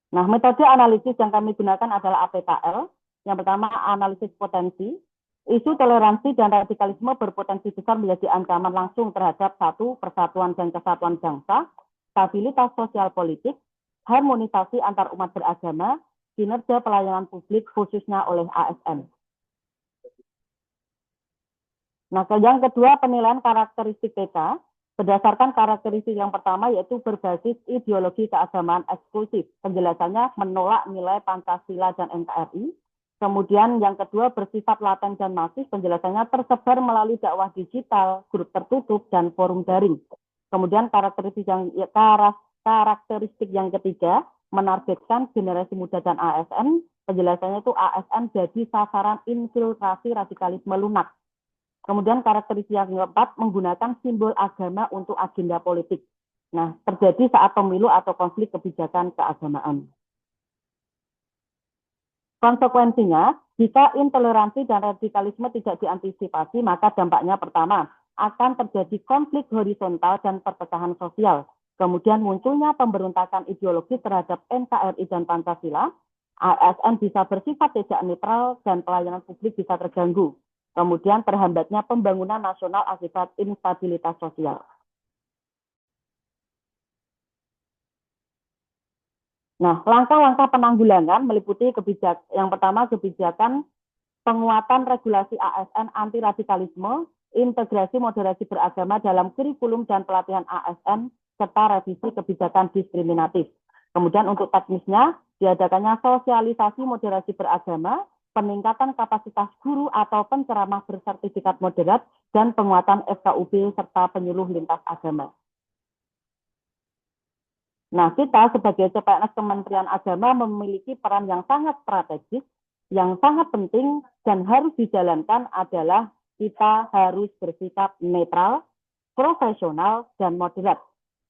Speaker 11: Nah, metode analisis yang kami gunakan adalah APKL. Yang pertama, analisis potensi. Isu toleransi dan radikalisme berpotensi besar menjadi ancaman langsung terhadap satu, persatuan dan kesatuan bangsa, stabilitas sosial politik, harmonisasi antar umat beragama, kinerja pelayanan publik khususnya oleh ASN. Nah, yang kedua, penilaian karakteristik PK. Berdasarkan karakteristik yang pertama yaitu berbasis ideologi keagamaan eksklusif. Penjelasannya menolak nilai Pancasila dan NKRI. Kemudian yang kedua bersifat laten dan masif. Penjelasannya tersebar melalui dakwah digital, grup tertutup, dan forum daring. Kemudian karakteristik yang ketiga menargetkan generasi muda dan ASN. Penjelasannya itu ASN jadi sasaran infiltrasi radikalisme lunak. Kemudian karakteristik yang keempat menggunakan simbol agama untuk agenda politik. Nah, terjadi saat pemilu atau konflik kebijakan keagamaan. Konsekuensinya, jika intoleransi dan radikalisme tidak diantisipasi, maka dampaknya pertama, akan terjadi konflik horizontal dan perpecahan sosial. Kemudian munculnya pemberontakan ideologis terhadap NKRI dan Pancasila, ASN bisa bersifat tidak netral, dan pelayanan publik bisa terganggu. Kemudian terhambatnya pembangunan nasional akibat instabilitas sosial. Nah, langkah-langkah penanggulangan meliputi yang pertama kebijakan penguatan regulasi ASN anti radikalisme, integrasi moderasi beragama dalam kurikulum dan pelatihan ASN, serta revisi kebijakan diskriminatif. Kemudian untuk teknisnya, diadakannya sosialisasi moderasi beragama, peningkatan kapasitas guru atau penceramah bersertifikat moderat, dan penguatan FKUB serta penyuluh lintas agama. Nah, kita sebagai CPNS Kementerian Agama memiliki peran yang sangat strategis, yang sangat penting dan harus dijalankan adalah kita harus bersikap netral, profesional, dan moderat.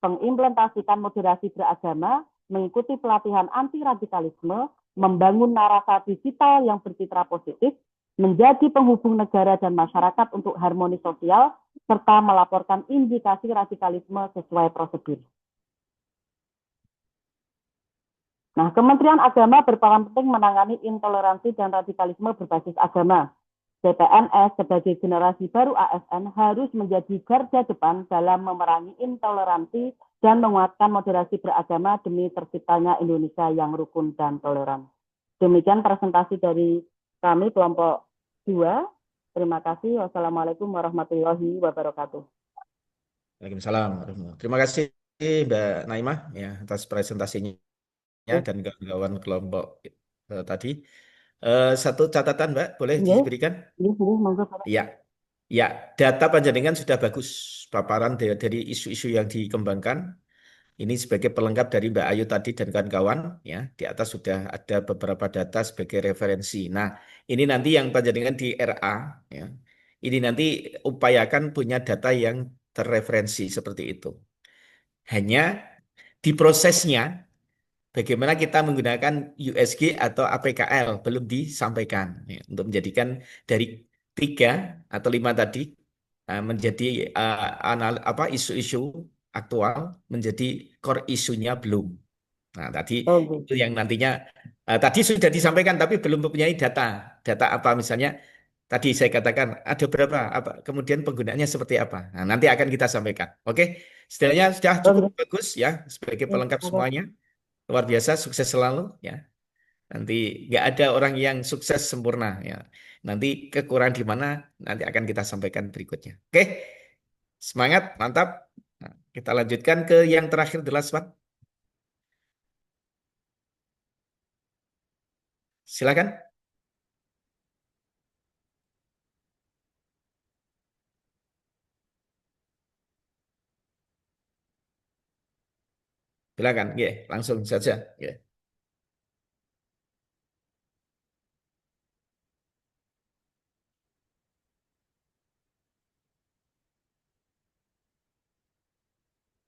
Speaker 11: Mengimplementasikan moderasi beragama, mengikuti pelatihan anti-radikalisme, membangun narasi digital yang bercitra positif, menjadi penghubung negara dan masyarakat untuk harmoni sosial, serta melaporkan indikasi radikalisme sesuai prosedur. Nah, Kementerian Agama berperan penting menangani intoleransi dan radikalisme berbasis agama. CPNS sebagai generasi baru ASN harus menjadi garda depan dalam memerangi intoleransi dan menguatkan moderasi beragama demi terciptanya Indonesia yang rukun dan toleran. Demikian presentasi dari kami kelompok 2. Terima kasih. Wassalamualaikum warahmatullahi wabarakatuh.
Speaker 2: Waalaikumsalam. Terima kasih Mbak Naimah ya atas presentasinya dan kawan-kawan kelompok tadi. Satu catatan Mbak, boleh diberikan? Iya. Ya, data panjenengan sudah bagus, paparan dari isu-isu yang dikembangkan. Ini sebagai pelengkap dari Mbak Ayu tadi dan kawan-kawan, ya. Di atas sudah ada beberapa data sebagai referensi. Nah, ini nanti yang panjenengan di RA, ya. Ini nanti upayakan punya data yang terreferensi seperti itu. Hanya di prosesnya, bagaimana kita menggunakan USG atau APKL belum disampaikan, ya, untuk menjadikan dari 3 atau 5 tadi menjadi isu-isu aktual menjadi core isunya belum. Nah, tadi itu yang nantinya tadi sudah disampaikan tapi belum mempunyai data. Data apa misalnya tadi saya katakan ada berapa, kemudian penggunaannya seperti apa. Nah, nanti akan kita sampaikan. Oke, setidaknya sudah cukup bagus ya sebagai pelengkap semuanya. Luar biasa, sukses selalu ya. Nanti nggak ada orang yang sukses sempurna ya. Nanti kekurangan di mana nanti akan kita sampaikan berikutnya. Oke, semangat, mantap. Nah, kita lanjutkan ke yang terakhir, the last one. Silakan. Silakan, ya, langsung saja. Ya.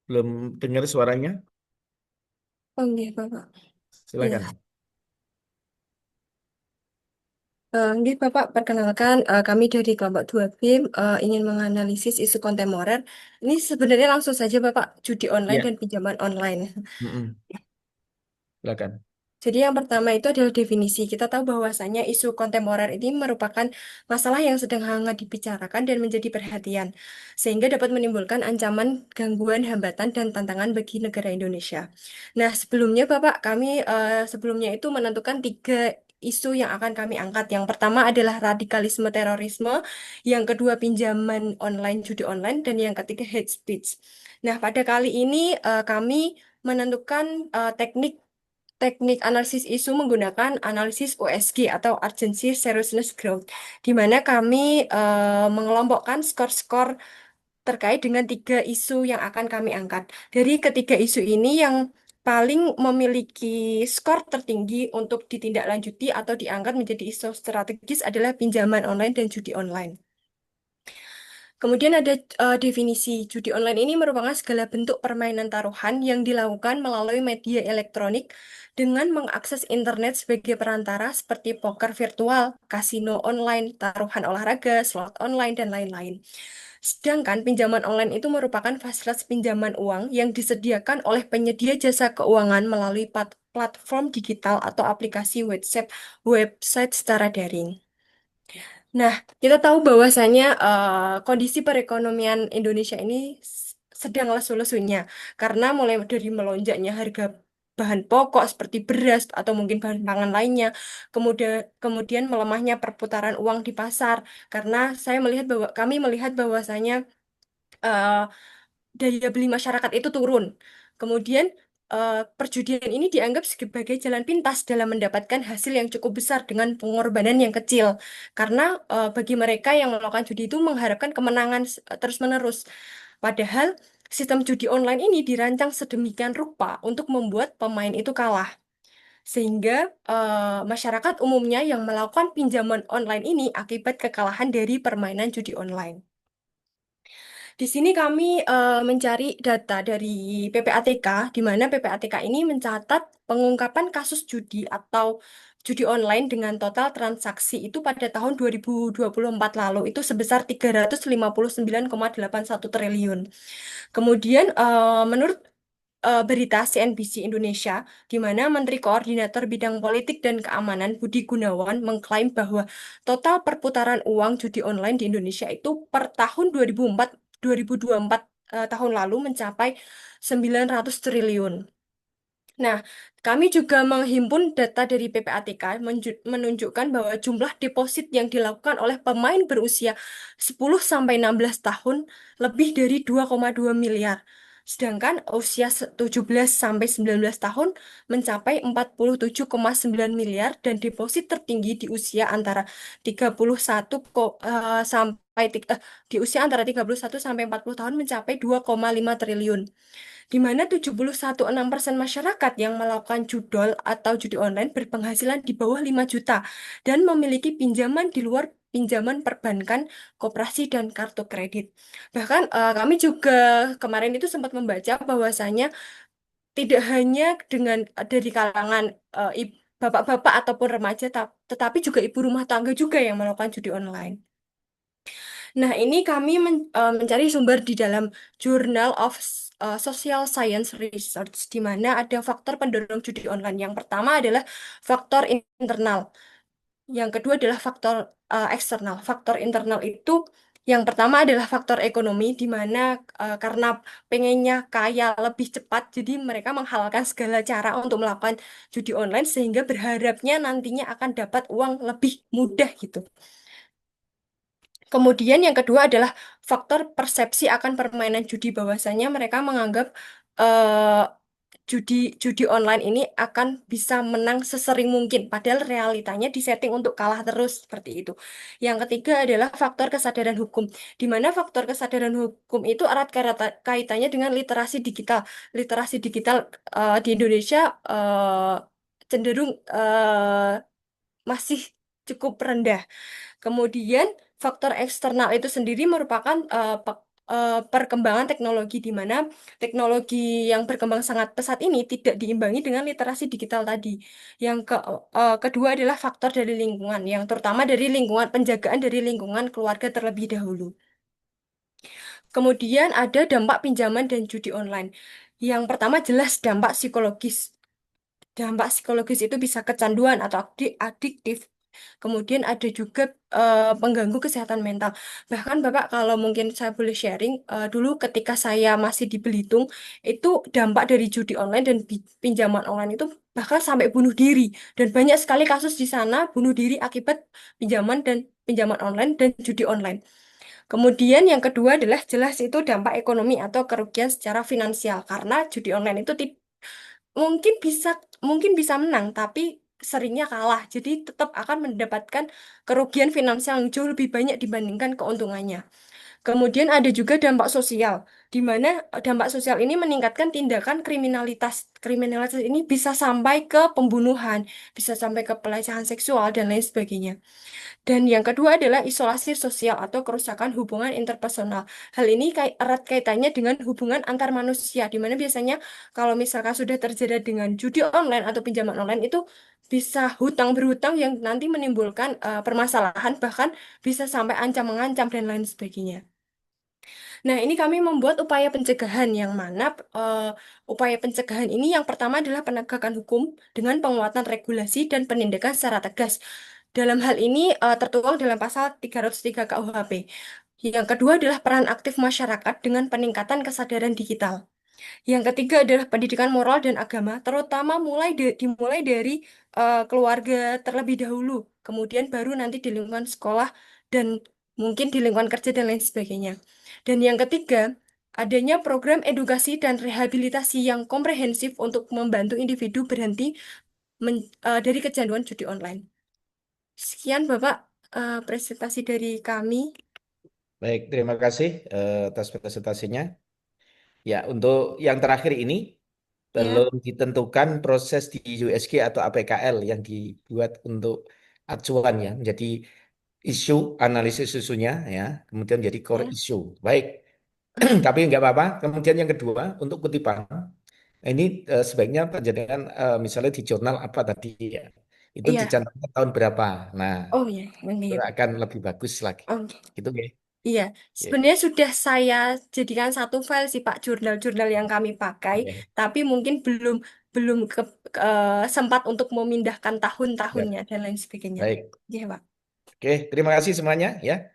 Speaker 2: Belum dengar suaranya?
Speaker 1: Oh iya, Bapak. Ya,
Speaker 2: Silakan.
Speaker 1: nggih, Bapak, perkenalkan kami dari kelompok 2 BIM ingin menganalisis isu kontemporer. Ini sebenarnya langsung saja, Bapak, judi online
Speaker 2: Ya.
Speaker 1: dan pinjaman online.
Speaker 2: Mm-mm. Silakan.
Speaker 1: Jadi yang pertama itu adalah definisi. Kita tahu bahwasanya isu kontemporer ini merupakan masalah yang sedang hangat dibicarakan dan menjadi perhatian, sehingga dapat menimbulkan ancaman, gangguan, hambatan, dan tantangan bagi negara Indonesia. Nah, sebelumnya Bapak, kami sebelumnya itu menentukan 3 isu yang akan kami angkat. Yang pertama adalah radikalisme terorisme, yang kedua pinjaman online, judi online, dan yang ketiga hate speech. Nah, pada kali ini kami menentukan teknik teknik analisis isu menggunakan analisis USG atau Urgency Seriousness Growth, di mana kami mengelompokkan skor-skor terkait dengan 3 isu yang akan kami angkat. Dari ketiga isu ini yang paling memiliki skor tertinggi untuk ditindaklanjuti atau diangkat menjadi isu strategis adalah pinjaman online dan judi online. Kemudian ada definisi judi online ini merupakan segala bentuk permainan taruhan yang dilakukan melalui media elektronik dengan mengakses internet sebagai perantara seperti poker virtual, kasino online, taruhan olahraga, slot online, dan lain-lain. Sedangkan pinjaman online itu merupakan fasilitas pinjaman uang yang disediakan oleh penyedia jasa keuangan melalui platform digital atau aplikasi website secara daring. Nah, kita tahu bahwasanya kondisi perekonomian Indonesia ini sedang lesu-lesunya karena mulai dari melonjaknya harga bahan pokok seperti beras atau mungkin bahan pangan lainnya, kemudian kemudian melemahnya perputaran uang di pasar karena kami melihat bahwasanya eh, daya beli masyarakat itu turun. Kemudian perjudian ini dianggap sebagai jalan pintas dalam mendapatkan hasil yang cukup besar dengan pengorbanan yang kecil. Karena bagi mereka yang melakukan judi itu mengharapkan kemenangan terus-menerus. Padahal sistem judi online ini dirancang sedemikian rupa untuk membuat pemain itu kalah. Sehingga masyarakat umumnya yang melakukan pinjaman online ini akibat kekalahan dari permainan judi online. Di sini kami mencari data dari PPATK, di mana PPATK ini mencatat pengungkapan kasus judi atau judi online dengan total transaksi itu pada tahun 2024 lalu itu sebesar 359,81 triliun. Kemudian menurut berita CNBC Indonesia, di mana Menteri Koordinator Bidang Politik dan Keamanan Budi Gunawan mengklaim bahwa total perputaran uang judi online di Indonesia itu per tahun 2024 tahun lalu mencapai 900 triliun. Nah, kami juga menghimpun data dari PPATK menunjukkan bahwa jumlah deposit yang dilakukan oleh pemain berusia 10 sampai 16 tahun lebih dari 2,2 miliar. Sedangkan usia 17 sampai 19 tahun mencapai 47,9 miliar dan deposit tertinggi di usia antara 31 sampai di usia antara 31 sampai 40 tahun mencapai 2,5 triliun, di mana 71,6% masyarakat yang melakukan judol atau judi online berpenghasilan di bawah 5 juta dan memiliki pinjaman di luar pinjaman perbankan, koperasi, dan kartu kredit. Bahkan kami juga kemarin itu sempat membaca bahwasanya tidak hanya dari kalangan bapak-bapak ataupun remaja, tetapi juga ibu rumah tangga juga yang melakukan judi online. Nah, ini kami mencari sumber di dalam Journal of Social Science Research, di mana ada faktor pendorong judi online. Yang pertama adalah faktor internal, yang kedua adalah faktor eksternal. Faktor internal itu yang pertama adalah faktor ekonomi, di mana karena pengennya kaya lebih cepat, jadi mereka menghalalkan segala cara untuk melakukan judi online, sehingga berharapnya nantinya akan dapat uang lebih mudah gitu. Kemudian yang kedua adalah faktor persepsi akan permainan judi, bahwasanya mereka menganggap eh, judi online ini akan bisa menang sesering mungkin, padahal realitanya disetting untuk kalah terus seperti itu. Yang ketiga adalah faktor kesadaran hukum, di mana faktor kesadaran hukum itu erat kaitannya dengan literasi digital. Literasi digital di Indonesia cenderung masih cukup rendah. Kemudian faktor eksternal itu sendiri merupakan perkembangan teknologi di mana teknologi yang berkembang sangat pesat ini tidak diimbangi dengan literasi digital tadi. Kedua adalah faktor dari lingkungan, yang terutama dari lingkungan penjagaan dari lingkungan keluarga terlebih dahulu. Kemudian ada dampak pinjaman dan judi online. Yang pertama jelas dampak psikologis. Dampak psikologis itu bisa kecanduan atau adiktif. Kemudian ada juga pengganggu kesehatan mental. Bahkan Bapak kalau mungkin saya boleh sharing, dulu ketika saya masih di Belitung, itu dampak dari judi online dan pinjaman online itu bahkan sampai bunuh diri. Dan banyak sekali kasus di sana bunuh diri akibat pinjaman online dan judi online. Kemudian yang kedua adalah jelas itu dampak ekonomi atau kerugian secara finansial, karena judi online itu mungkin bisa mungkin bisa menang tapi seringnya kalah, jadi tetap akan mendapatkan kerugian finansial yang jauh lebih banyak dibandingkan keuntungannya. Kemudian ada juga dampak sosial, di mana dampak sosial ini meningkatkan tindakan kriminalitas. Kriminalitas ini bisa sampai ke pembunuhan, bisa sampai ke pelecehan seksual dan lain sebagainya. Dan yang kedua adalah isolasi sosial atau kerusakan hubungan interpersonal. Hal ini erat kaitannya dengan hubungan antar manusia, di mana biasanya kalau misalkan sudah terjerat dengan judi online atau pinjaman online itu bisa hutang berhutang yang nanti menimbulkan permasalahan, bahkan bisa sampai ancam mengancam dan lain sebagainya. Nah, ini kami membuat upaya pencegahan yang mana upaya pencegahan ini yang pertama adalah penegakan hukum dengan penguatan regulasi dan penindakan secara tegas. Dalam hal ini tertuang dalam pasal 303 KUHP. Yang kedua adalah peran aktif masyarakat dengan peningkatan kesadaran digital. Yang ketiga adalah pendidikan moral dan agama, terutama dimulai dari keluarga terlebih dahulu, kemudian baru nanti di lingkungan sekolah dan mungkin di lingkungan kerja dan lain sebagainya. Dan yang ketiga, adanya program edukasi dan rehabilitasi yang komprehensif untuk membantu individu berhenti dari kecanduan judi online. Sekian Bapak presentasi dari kami.
Speaker 2: Baik, terima kasih atas presentasinya. Ya, untuk yang terakhir ini belum ditentukan proses di USG atau APKL yang dibuat untuk acuan ya, menjadi isu, analisis isunya ya, kemudian jadi core issue. Baik, tapi nggak apa-apa. Kemudian yang kedua untuk kutipan, ini sebaiknya panjenengan misalnya di jurnal apa tadi ya, itu
Speaker 1: Iya.
Speaker 2: dicantumkan tahun berapa. Nah,
Speaker 1: Oh ya,
Speaker 2: itu akan lebih bagus lagi.
Speaker 1: Oke.
Speaker 2: Gitu ya.
Speaker 1: Iya, sebenarnya sudah saya jadikan satu file sih Pak, jurnal-jurnal yang kami pakai, tapi mungkin belum belum sempat untuk memindahkan tahun-tahunnya dan lain sebagainya.
Speaker 2: Baik.
Speaker 1: Iya Pak.
Speaker 2: Oke, terima kasih semuanya ya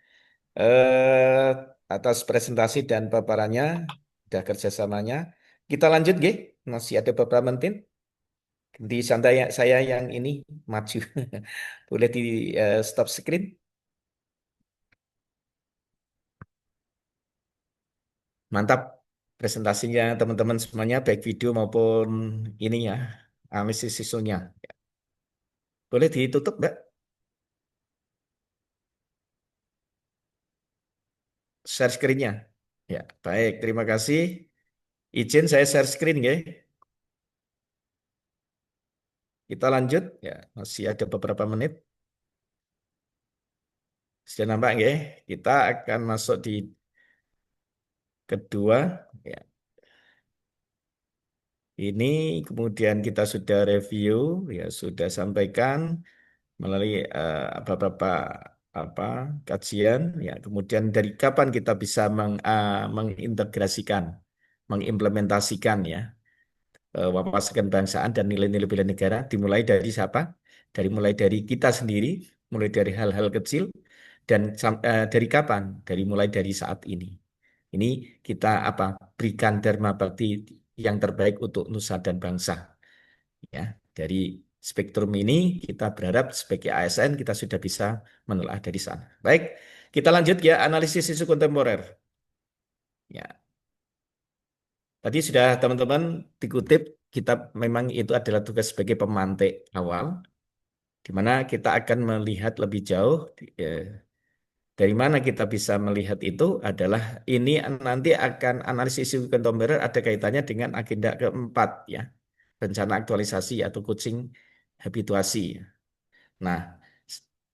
Speaker 2: eh, atas presentasi dan paparannya, sudah kerjasamanya. Kita lanjut, G. Masih ada beberapa menit. Di santai saya yang ini maju. Boleh di stop screen. Mantap presentasinya teman-teman semuanya, baik video maupun ini ya, analisis isunya. Boleh ditutup, Mbak? Share screen-nya. Ya, baik. Terima kasih. Izin saya share screen, ya. Kita lanjut. Ya, masih ada beberapa menit. Sudah nampak, ya? Kita akan masuk di kedua. Ya. Ini kemudian kita sudah review, ya sudah sampaikan melalui beberapa kajian. Ya, kemudian dari kapan kita bisa mengintegrasikan, mengimplementasikan ya wawasan kebangsaan dan nilai-nilai bela negara, dimulai dari siapa? Mulai dari kita sendiri, mulai dari hal-hal kecil, dan dari kapan? Mulai dari saat ini. Ini kita berikan dharma bakti yang terbaik untuk nusa dan bangsa. Ya, dari spektrum ini kita berharap sebagai ASN kita sudah bisa menelaah dari sana. Baik, kita lanjut ya analisis isu kontemporer. Ya. Tadi sudah teman-teman dikutip kita memang itu adalah tugas sebagai pemantik awal, di mana kita akan melihat lebih jauh. Dari mana kita bisa melihat itu adalah ini nanti akan analisis isu kontemporer ada kaitannya dengan agenda keempat ya, rencana aktualisasi atau coaching habituasi. Nah,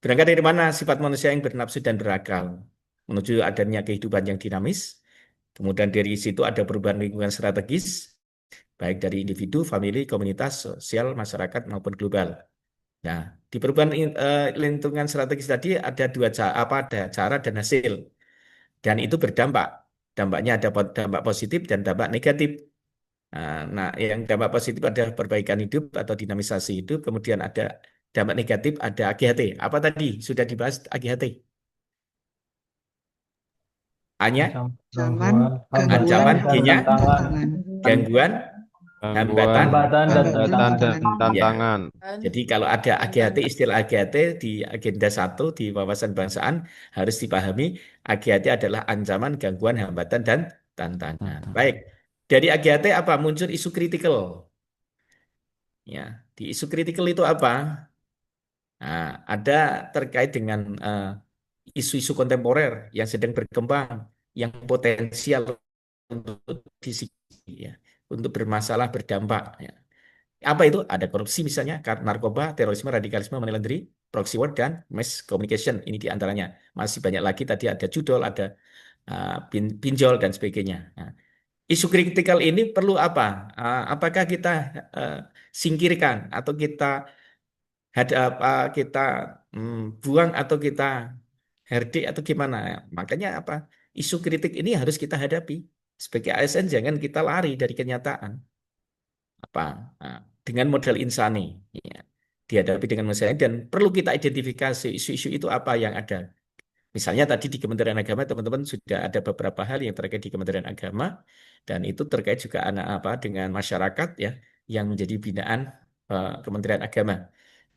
Speaker 2: berangkat dari mana sifat manusia yang bernafsu dan berakal menuju adanya kehidupan yang dinamis. Kemudian dari situ ada perubahan lingkungan strategis, baik dari individu, famili, komunitas, sosial, masyarakat maupun global. Nah, di perubahan lingkungan strategis tadi ada ada cara dan hasil, dan itu berdampak. Dampaknya ada dampak positif dan dampak negatif. Nah, yang dampak positif ada perbaikan hidup atau dinamisasi hidup, kemudian ada dampak negatif ada AGHT. Apa tadi sudah dibahas AGHT? A-nya? Ancaman, G-nya? Gangguan, hambatan,
Speaker 12: dan
Speaker 2: Ya.
Speaker 12: tantangan.
Speaker 2: Jadi kalau ada AGHT, istilah AGHT di agenda 1 di wawasan kebangsaan harus dipahami AGHT adalah ancaman, gangguan, hambatan, dan tantangan. Baik, dari AGHT apa? Muncul isu kritikal. Ya, di isu kritikal itu apa? Nah, ada terkait dengan isu-isu kontemporer yang sedang berkembang, yang potensial untuk ya, untuk bermasalah, berdampak. Ya. Apa itu? Ada korupsi misalnya, narkoba, terorisme, radikalisme, money laundering, proxy war, dan mass communication. Ini diantaranya. Masih banyak lagi, tadi ada judol, ada pinjol, dan sebagainya. Nah, isu kritikal ini perlu apa? Apakah kita singkirkan atau kita buang atau kita herdik atau gimana? Makanya apa? Isu kritik ini harus kita hadapi. Sebagai ASN jangan kita lari dari kenyataan. Dengan modal insani, ya, dihadapi dengan modal insani, dan perlu kita identifikasi isu-isu itu apa yang ada. Misalnya tadi di Kementerian Agama teman-teman sudah ada beberapa hal yang terkait di Kementerian Agama, dan itu terkait juga dengan masyarakat ya yang menjadi binaan Kementerian Agama.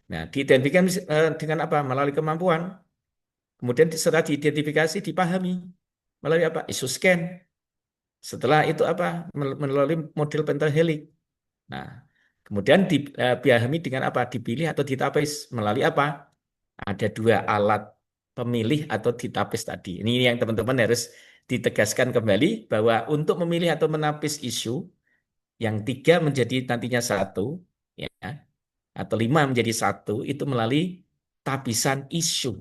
Speaker 2: Nah, diidentifikasi dengan apa? Melalui kemampuan. Kemudian setelah diidentifikasi dipahami melalui apa? Isu scan. Setelah itu apa? Melalui model pentahelix. Nah, kemudian dipahami dengan apa? Dipilih atau ditapis melalui apa? Ada 2 alat pemilih atau ditapis tadi. Ini yang teman-teman harus ditegaskan kembali bahwa untuk memilih atau menapis isu yang 3 menjadi nantinya 1, ya, atau 5 menjadi 1 itu melalui tapisan isu.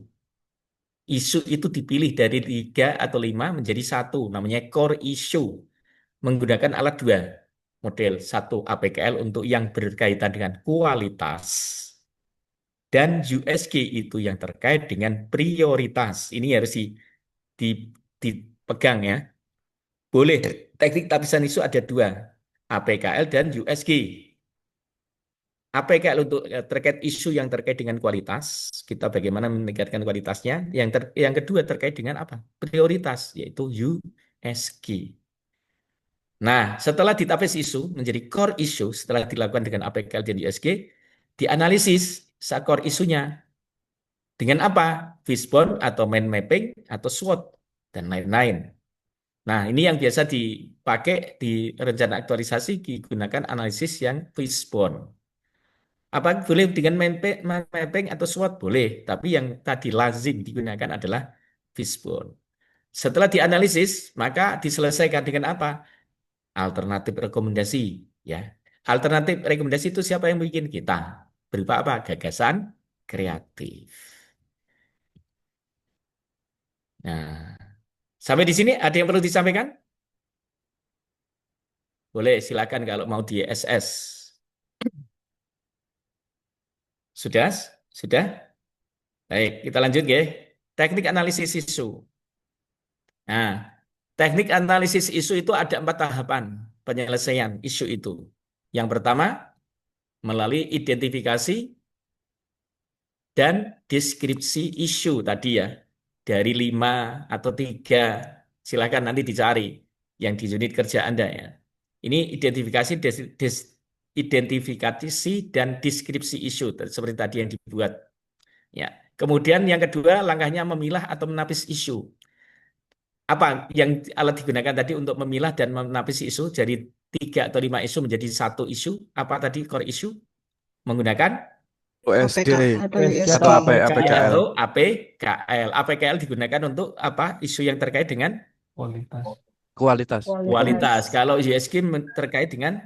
Speaker 2: Isu itu dipilih dari 3 atau 5 menjadi 1, namanya core issue, menggunakan alat 2. Model 1 APKL untuk yang berkaitan dengan kualitas, dan USG itu yang terkait dengan prioritas. Ini harus dipegang ya. Boleh, teknik tapisan isu ada 2, APKL dan USG. APKL untuk terkait isu yang terkait dengan kualitas, kita bagaimana meningkatkan kualitasnya. Yang kedua terkait dengan apa? Prioritas, yaitu USG. Nah, setelah ditapis isu menjadi core issue, setelah dilakukan dengan APKL dan USG, dianalisis core isunya dengan apa? Fishbone atau mind mapping atau SWOT dan lain-lain. Nah, ini yang biasa dipakai di rencana aktualisasi, digunakan analisis yang fishbone. Apa boleh dengan mind mapping atau SWOT? Boleh, tapi yang tadi lazim digunakan adalah fishbone. Setelah dianalisis, maka diselesaikan dengan apa? Alternatif rekomendasi, ya. Alternatif rekomendasi itu siapa yang bikin? Kita. Berupa apa? Gagasan kreatif. Nah, sampai di sini ada yang perlu disampaikan? Boleh, silakan kalau mau di SS. Sudah? Sudah? Baik, kita lanjut ya. Teknik analisis isu. Nah, teknik analisis isu itu ada 4 tahapan penyelesaian isu itu. Yang pertama, melalui identifikasi dan deskripsi isu tadi ya. Dari 5 atau 3, silakan nanti dicari yang di unit kerja Anda ya. Ini identifikasi, identifikasi dan deskripsi isu seperti tadi yang dibuat. Ya. Kemudian yang kedua, langkahnya memilah atau menapis isu. Apa yang alat digunakan tadi untuk memilah dan menapis isu? Jadi 3 atau 5 isu menjadi satu isu, apa tadi core issue? Menggunakan
Speaker 12: USD
Speaker 7: atau
Speaker 12: atau APKL.
Speaker 2: atau APKL. APKL digunakan untuk apa? Isu yang terkait dengan
Speaker 12: Kualitas.
Speaker 2: kualitas. Kalau USG terkait dengan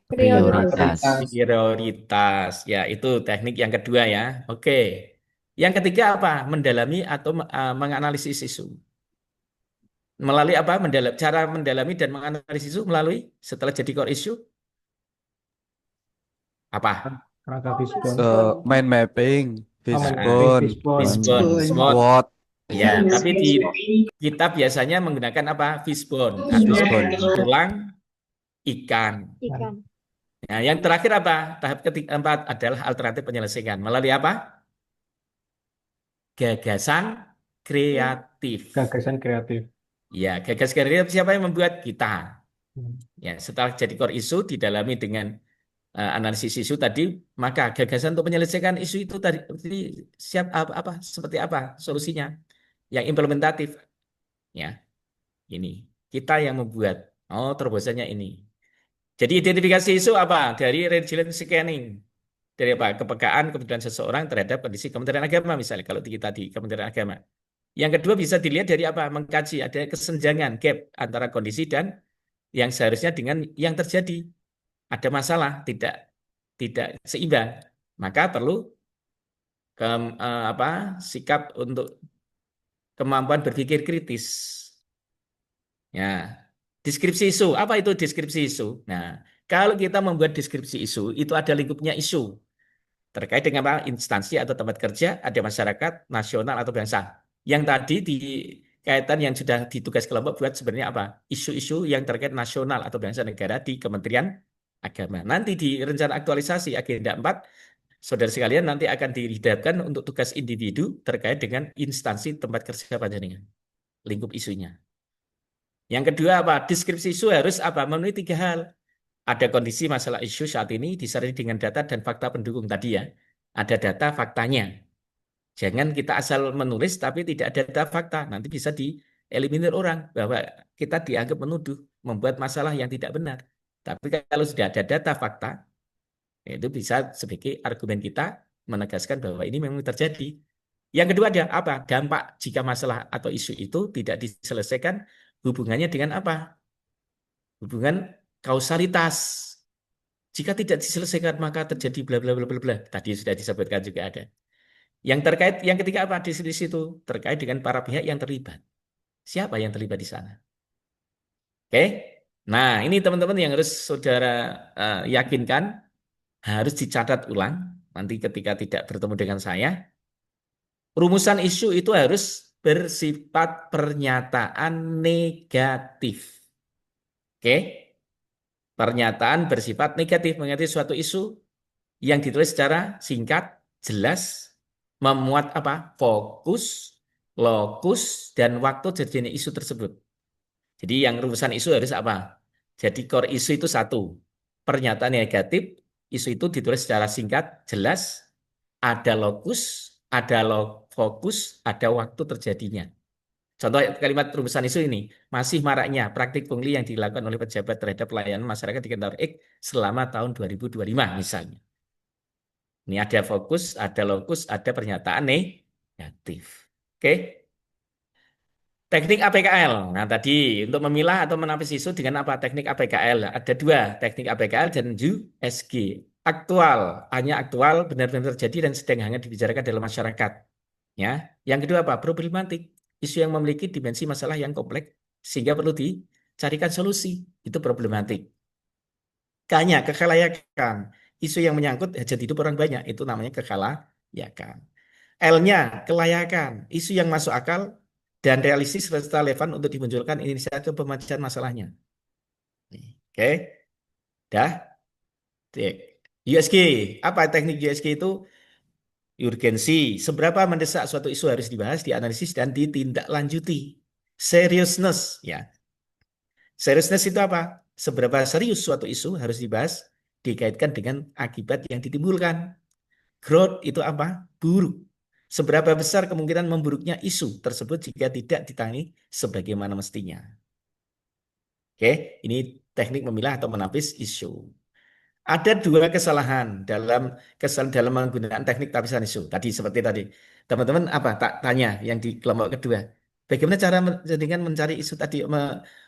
Speaker 13: Prioritas.
Speaker 2: prioritas. Ya, itu teknik yang kedua ya. Oke. Yang ketiga apa? Mendalami atau menganalisis isu. Melalui apa? Cara mendalami dan menganalisis isu melalui setelah jadi core issue apa?
Speaker 12: Mind mapping, fishbone, SWOT.
Speaker 2: Ya, tapi kita biasanya menggunakan apa? Fishbone atau tulang ikan. Nah, yang terakhir apa? Tahap keempat adalah alternatif penyelesaian. Melalui apa? Gagasan kreatif. Ya, gagasan kreatif siapa yang membuat? Kita. Ya, setelah jadi core issue didalami dengan analisis isu tadi, maka gagasan untuk menyelesaikan isu itu tadi seperti apa solusinya yang implementatif. Ya, ini kita yang membuat. Oh, terobosannya ini. Jadi identifikasi isu apa? Dari resilience scanning. Dari apa? Kepekaan kebutuhan seseorang terhadap kondisi Kementerian Agama misalnya kalau kita di Kementerian Agama. Yang kedua bisa dilihat dari apa? Mengkaji ada kesenjangan gap antara kondisi dan yang seharusnya dengan yang terjadi. Ada masalah tidak seimbang, maka perlu sikap untuk kemampuan berpikir kritis. Ya, deskripsi isu. Apa itu deskripsi isu? Nah, kalau kita membuat deskripsi isu, itu ada lingkupnya isu. Terkait dengan apa? Instansi atau tempat kerja, ada masyarakat, nasional atau bangsa. Yang tadi di kaitan yang sudah ditugas kelompok buat sebenarnya apa? Isu-isu yang terkait nasional atau bangsa negara di Kementerian Agama. Nanti di rencana aktualisasi agenda 4, saudara sekalian nanti akan dihadapkan untuk tugas individu terkait dengan instansi tempat kerja panjenengan. Lingkup isunya. Yang kedua apa? Deskripsi isu harus apa? Memenuhi 3 hal. Ada kondisi masalah isu saat ini disertai dengan data dan fakta pendukung tadi ya. Ada data faktanya. Jangan kita asal menulis tapi tidak ada data fakta. Nanti bisa dieliminir orang bahwa kita dianggap menuduh, membuat masalah yang tidak benar. Tapi kalau sudah ada data fakta, itu bisa sebagai argumen kita menegaskan bahwa ini memang terjadi. Yang kedua ada apa? Dampak jika masalah atau isu itu tidak diselesaikan, hubungannya dengan apa? Hubungan kausalitas. Jika tidak diselesaikan maka terjadi bla bla bla bla bla. Tadi sudah disebutkan juga ada. Yang terkait yang ketiga apa? Di situ terkait dengan para pihak yang terlibat. Siapa yang terlibat di sana? Oke. Nah, ini teman-teman yang harus saudara yakinkan, harus dicatat ulang, nanti ketika tidak bertemu dengan saya. Rumusan isu itu harus bersifat pernyataan negatif. Oke? Pernyataan bersifat negatif mengenai suatu isu yang ditulis secara singkat, jelas, memuat apa? Fokus, lokus, dan waktu terjadinya isu tersebut. Jadi yang rumusan isu harus apa? Jadi core isu itu 1. Pernyataan negatif, isu itu ditulis secara singkat, jelas, ada lokus, ada fokus, ada waktu terjadinya. Contoh kalimat rumusan isu ini, masih maraknya praktik pungli yang dilakukan oleh pejabat terhadap pelayanan masyarakat di kantor X selama tahun 2025 misalnya. Ini ada fokus, ada lokus, ada pernyataan negatif. Oke. Teknik APKL. Nah, tadi untuk memilah atau menapis isu dengan apa? Teknik APKL. Ada 2, teknik APKL dan USG. Aktual, hanya aktual, benar-benar terjadi dan sedang hangat dibicarakan dalam masyarakat. Ya. Yang kedua apa? Problematik. Isu yang memiliki dimensi masalah yang kompleks sehingga perlu dicarikan solusi. Itu problematik. K-nya kekelayakan. Isu yang menyangkut hajat hidup orang banyak, itu namanya kekelayakan. L-nya kelayakan. Isu yang masuk akal dan realistis serta relevan untuk dimunculkan inisiatif pemecahan masalahnya. Oke. Dah. USG. Apa teknik USG itu? Urgensi. Seberapa mendesak suatu isu harus dibahas, dianalisis, dan ditindaklanjuti. Seriousness. Ya. Seriousness itu apa? Seberapa serius suatu isu harus dibahas, dikaitkan dengan akibat yang ditimbulkan. Growth itu apa? Buruk. Seberapa besar kemungkinan memburuknya isu tersebut jika tidak ditangani sebagaimana mestinya. Oke, ini teknik memilah atau menapis isu. Ada dua kesalahan dalam menggunakan teknik tapisan isu. Tadi seperti tadi, teman-teman apa tak tanya yang di kelompok kedua, bagaimana cara dengan mencari isu tadi,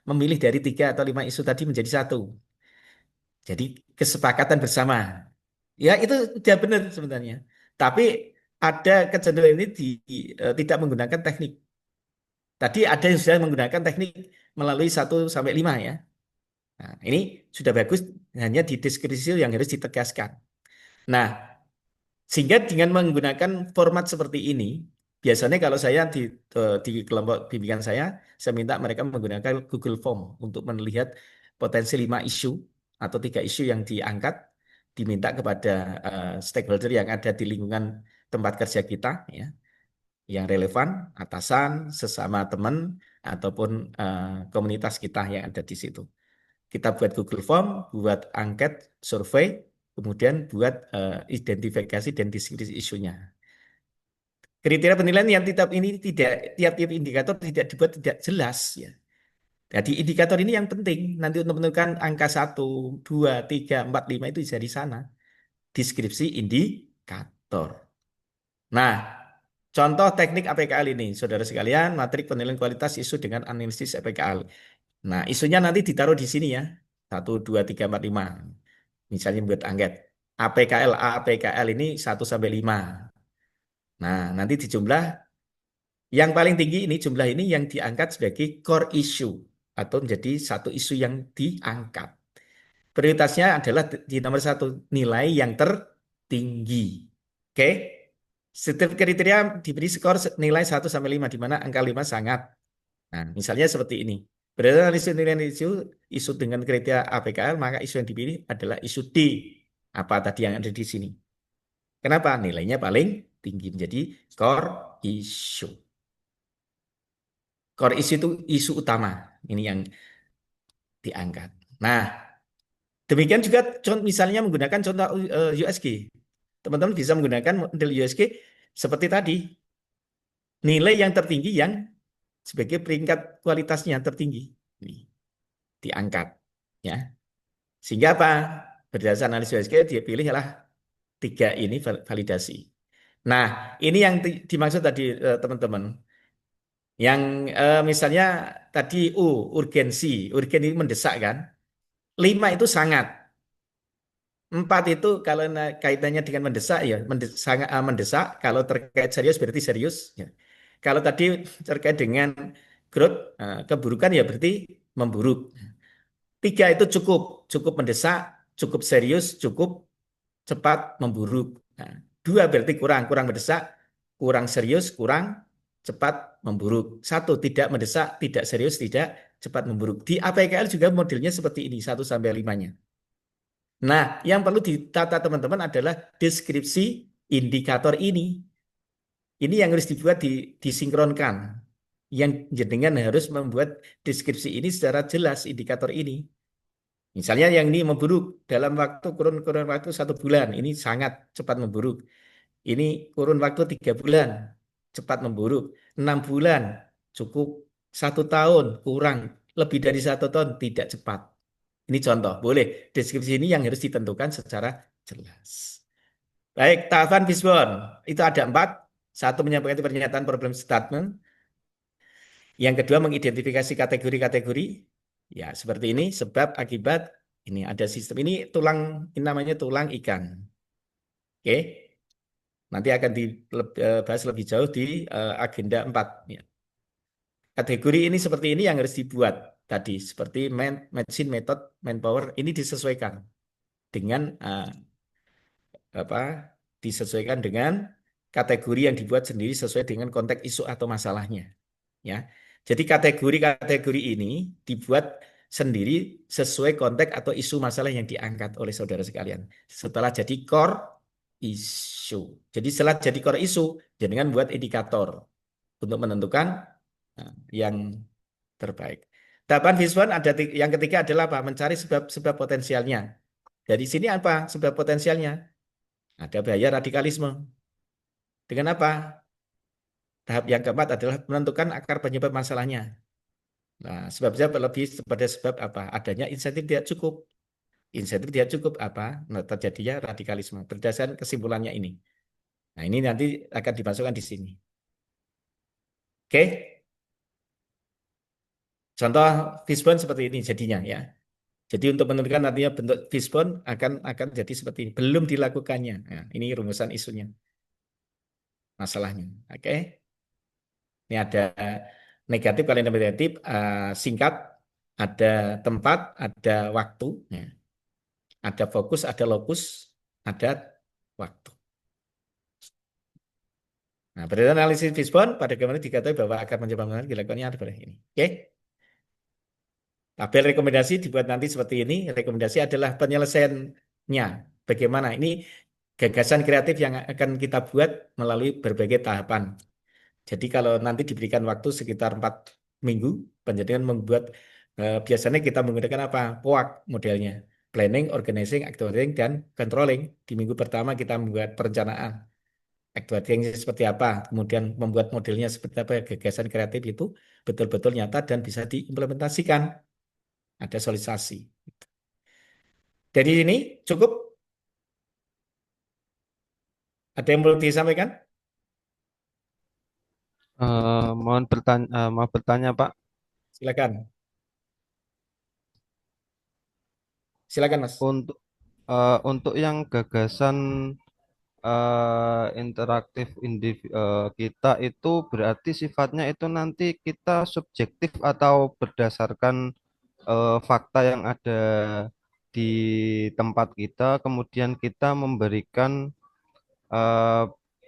Speaker 2: memilih dari 3 atau 5 isu tadi menjadi satu. Jadi kesepakatan bersama. Ya itu sudah benar sebenarnya. Tapi ada kecenderungan ini tidak menggunakan teknik. Tadi ada yang sudah menggunakan teknik melalui 1 sampai 5 ya. Nah, ini sudah bagus, hanya di deskripsi yang harus ditegaskan. Nah, sehingga dengan menggunakan format seperti ini, biasanya kalau saya di kelompok bimbingan saya minta mereka menggunakan Google Form untuk melihat potensi 5 isu atau 3 isu yang diangkat, diminta kepada stakeholder yang ada di lingkungan tempat kerja kita, ya, yang relevan, atasan, sesama teman, ataupun komunitas kita yang ada di situ. Kita buat Google Form, buat angket, survei, kemudian buat identifikasi dan deskripsi isunya. Kriteria penilaian yang tiap-tiap indikator tidak dibuat tidak jelas ya. Jadi indikator ini yang penting nanti untuk menentukan angka 1, 2, 3, 4, 5 itu dari sana. Deskripsi indikator. Nah, contoh teknik APKL ini, saudara sekalian, matrik penilaian kualitas isu dengan analisis APKL. Nah, isunya nanti ditaruh di sini ya. 1, 2, 3, 4, 5. Misalnya buat angket. APKL ini 1 sampai 5. Nah, nanti dijumlah yang paling tinggi ini jumlah ini yang diangkat sebagai core issue atau menjadi satu isu yang diangkat. Prioritasnya adalah di nomor 1, nilai yang tertinggi. Oke. Setiap kriteria diberi skor nilai 1 sampai 5 di mana angka 5 sangat. Nah, misalnya seperti ini. Berdasarkan nilai isu dengan kriteria APKL, maka isu yang dipilih adalah isu D. Apa tadi yang ada di sini? Kenapa? Nilainya paling tinggi menjadi core issue. Core issue itu isu utama. Ini yang diangkat. Nah, demikian juga misalnya menggunakan contoh USG. Teman-teman bisa menggunakan model USG seperti tadi. Nilai yang tertinggi yang sebagai peringkat kualitasnya tertinggi. Ini diangkat. Ya. Sehingga apa? Berdasarkan analisis USG dia pilihlah 3 ini validasi. Nah, ini yang dimaksud tadi teman-teman. Yang misalnya tadi urgensi. Urgen itu mendesak kan? 5 itu sangat. 4 itu kalau kaitannya dengan mendesak ya sangat mendesak. Kalau terkait serius berarti serius. Ya. Kalau tadi terkait dengan growth keburukan ya berarti memburuk. 3 itu cukup mendesak, cukup serius, cukup cepat memburuk. Nah, 2 berarti kurang mendesak, kurang serius, kurang cepat memburuk. 1 tidak mendesak, tidak serius, tidak cepat memburuk. Di APKL juga modelnya seperti ini 1 sampai 5-nya. Nah, yang perlu ditata teman-teman adalah deskripsi indikator ini. Ini yang harus dibuat disinkronkan. Yang jenengan harus membuat deskripsi ini secara jelas indikator ini. Misalnya yang ini memburuk dalam kurun waktu 1 bulan, ini sangat cepat memburuk. Ini kurun waktu 3 bulan, cepat memburuk. 6 bulan, cukup. 1 tahun, kurang. Lebih dari 1 tahun, tidak cepat. Ini contoh, boleh. Deskripsi ini yang harus ditentukan secara jelas. Baik, tahapan Fishbone. Itu ada 4. 1, menyampaikan pernyataan problem statement. Yang kedua, mengidentifikasi kategori-kategori. Ya, seperti ini, sebab, akibat. Ini ada sistem. Ini ini namanya tulang ikan. Oke. Nanti akan dibahas lebih jauh di agenda 4. Ya. Kategori ini seperti ini yang harus dibuat. Tadi, seperti machine, method, manpower. Ini disesuaikan dengan disesuaikan dengan kategori yang dibuat sendiri sesuai dengan konteks isu atau masalahnya. Ya. Jadi kategori-kategori ini dibuat sendiri sesuai konteks atau isu masalah yang diangkat oleh saudara sekalian. Setelah jadi core issue. Jadi setelah jadi core issue, jangan buat indikator untuk menentukan yang terbaik. Tahapan Fishbone ada yang ketiga adalah apa? Mencari sebab potensialnya. Dari sini apa sebab potensialnya? Ada bahaya radikalisme. Dengan apa? Tahap yang keempat adalah menentukan akar penyebab masalahnya. Nah, sebabnya lebih pada sebab apa? Adanya insentif tidak cukup. Insentif tidak cukup apa? Nah, terjadinya radikalisme. Berdasarkan kesimpulannya ini. Nah, ini nanti akan dimasukkan di sini. Oke? Contoh fishbone seperti ini jadinya ya. Jadi untuk menentukan nantinya bentuk fishbone akan jadi seperti ini. Belum dilakukannya. Nah, ini rumusan isunya. Masalahnya. Oke? Ini ada negatif kali negatif, singkat, ada tempat, ada waktu, ya. Ada fokus, ada lokus, ada waktu. Nah, berdasarkan analisis fishbone, pada kemarin dikatakan bahwa akan mencoba dilakukannya ada pada ini. Oke? Tabel rekomendasi dibuat nanti seperti ini. Rekomendasi adalah penyelesaiannya. Bagaimana? Ini gagasan kreatif yang akan kita buat melalui berbagai tahapan. Jadi kalau nanti diberikan waktu sekitar 4 minggu, penjadian membuat biasanya kita menggunakan apa? POAK modelnya. Planning, Organizing, Activating, dan Controlling. Di minggu pertama kita membuat perencanaan. Activating seperti apa, kemudian membuat modelnya seperti apa, gagasan kreatif itu betul-betul nyata dan bisa diimplementasikan. Ada solisasi. Dari ini cukup? Ada yang perlu disampaikan?
Speaker 14: Mau bertanya, Pak.
Speaker 2: Silakan. Silakan, Mas.
Speaker 14: Untuk yang gagasan interaktif kita itu berarti sifatnya itu nanti kita subjektif atau berdasarkan fakta yang ada di tempat kita, kemudian kita memberikan eh,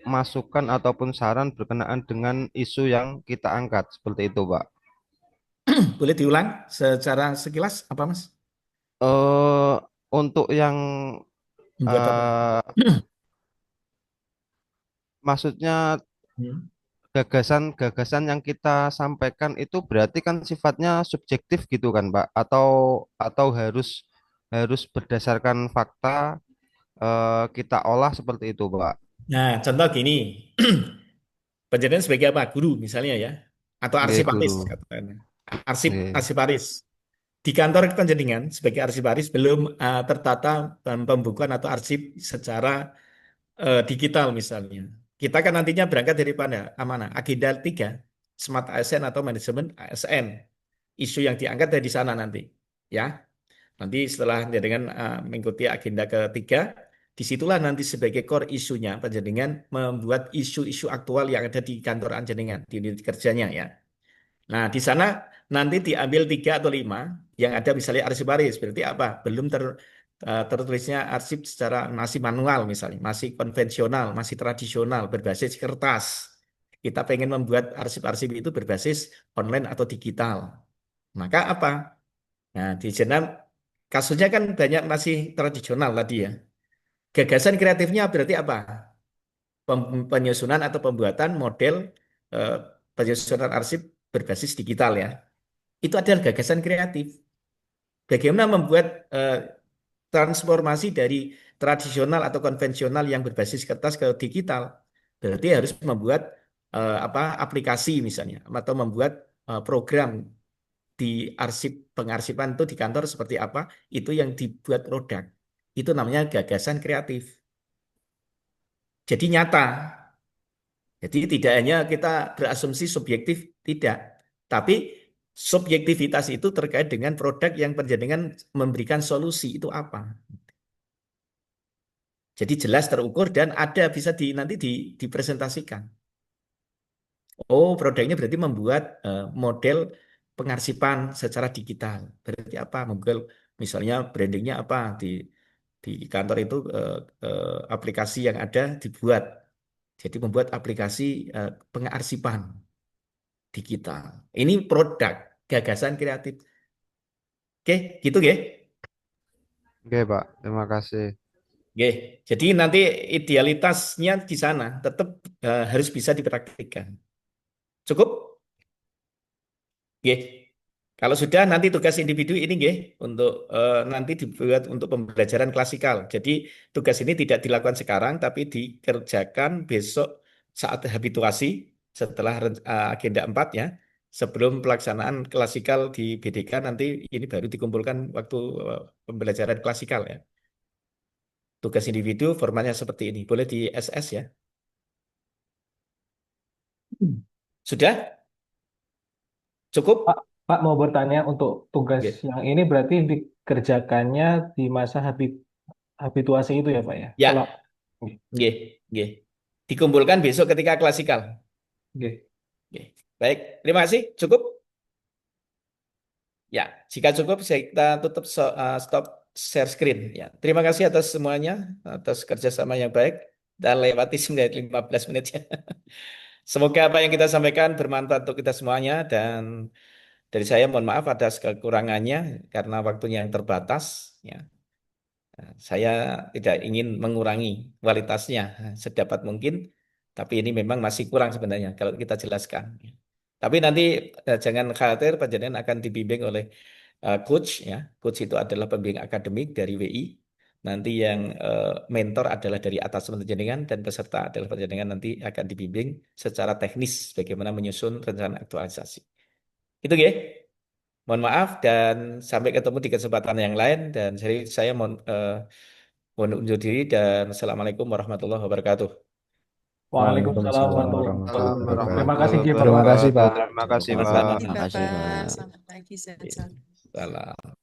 Speaker 14: masukan ataupun saran berkenaan dengan isu yang kita angkat, seperti itu, Pak.
Speaker 2: Boleh diulang secara sekilas apa, Mas?
Speaker 14: Untuk yang
Speaker 2: Membuat apa?
Speaker 14: maksudnya gagasan-gagasan yang kita sampaikan itu berarti kan sifatnya subjektif gitu kan, Pak? Atau harus berdasarkan fakta kita olah seperti itu, Pak?
Speaker 2: Nah, contoh gini. Penjadian sebagai apa? Guru misalnya ya. Atau
Speaker 14: Nggih,
Speaker 2: arsiparis
Speaker 14: guru.
Speaker 2: katakanlah.
Speaker 14: Nggih.
Speaker 2: Arsiparis. Di kantor penjaringan sebagai arsiparis belum tertata pembukuan atau arsip secara digital misalnya. Kita kan nantinya berangkat dari mana? Amanah. Agenda 3, Smart ASN atau Manajemen ASN. Isu yang diangkat dari sana nanti. Ya. Nanti setelah dengan mengikuti agenda ketiga, disitulah nanti sebagai core isunya penjaringan membuat isu-isu aktual yang ada di kantor anjaringan, di unit kerjanya ya. Nah, di sana nanti diambil 3 atau 5 yang ada misalnya arsiparis. Berarti apa? Belum tertulisnya arsip secara masih manual misalnya, masih konvensional, masih tradisional, berbasis kertas. Kita pengen membuat arsip-arsip itu berbasis online atau digital. Maka apa? Nah, di sana kasusnya kan banyak masih tradisional tadi ya. Gagasan kreatifnya berarti apa? Penyusunan atau pembuatan model eh, penyusunan arsip berbasis digital ya. Itu adalah gagasan kreatif. Bagaimana membuat transformasi dari tradisional atau konvensional yang berbasis kertas ke digital? Berarti harus membuat aplikasi misalnya atau membuat program di arsip pengarsipan itu di kantor seperti apa? Itu yang dibuat produk. Itu namanya gagasan kreatif. Jadi nyata. Jadi tidak hanya kita berasumsi subjektif, tidak. Tapi subjektivitas itu terkait dengan produk yang penjaringan memberikan solusi itu apa. Jadi jelas terukur dan ada bisa nanti dipresentasikan. Oh, produknya berarti membuat model pengarsipan secara digital. Berarti apa? Membuat misalnya brandingnya apa di kantor itu aplikasi yang ada dibuat. Jadi membuat aplikasi pengarsipan digital. Ini produk gagasan kreatif. Oke, gitu ya.
Speaker 14: Oke, Pak. Terima kasih.
Speaker 2: Oke, jadi nanti idealitasnya di sana tetap harus bisa dipraktikkan. Cukup? Oke. Kalau sudah nanti tugas individu ini nggih untuk nanti dibuat untuk pembelajaran klasikal. Jadi tugas ini tidak dilakukan sekarang tapi dikerjakan besok saat habituasi setelah agenda 4 ya. sebelum pelaksanaan klasikal di BDK nanti ini baru dikumpulkan waktu pembelajaran klasikal ya. Tugas individu formatnya seperti ini. Boleh di SS ya. Sudah? Cukup?
Speaker 3: Pak mau bertanya untuk tugas yang ini berarti dikerjakannya di masa habituasi itu ya Pak ya?
Speaker 2: Ya.
Speaker 3: Kalau
Speaker 2: Nggih, nggih. Dikumpulkan besok ketika klasikal.
Speaker 3: Nggih.
Speaker 2: Oke. Baik, terima kasih. Cukup? Ya, jika cukup kita tutup stop share screen. Ya, terima kasih atas semuanya, atas kerjasama yang baik dan lewati 15 menit ya. Semoga apa yang kita sampaikan bermanfaat untuk kita semuanya dan dari saya mohon maaf atas kekurangannya karena waktunya yang terbatas. Ya. Saya tidak ingin mengurangi kualitasnya sedapat mungkin, tapi ini memang masih kurang sebenarnya kalau kita jelaskan. Tapi nanti jangan khawatir, panjenengan akan dibimbing oleh coach ya. Coach itu adalah pembimbing akademik dari WI. Nanti yang mentor adalah dari atas panjenengan dan peserta adalah panjenengan nanti akan dibimbing secara teknis bagaimana menyusun rencana aktualisasi. Itu ya. Mohon maaf dan sampai ketemu di kesempatan yang lain dan saya mohon undur diri dan Assalamualaikum warahmatullahi wabarakatuh.
Speaker 3: Waalaikumsalam warahmatullahi wabarakatuh. Terima kasih Pak.
Speaker 12: Terima kasih Pak.
Speaker 14: Terima kasih Pak.
Speaker 2: Sama-sama.
Speaker 9: Terima kasih, Bapak. Selamat pagi, sehat selalu.
Speaker 2: Salam.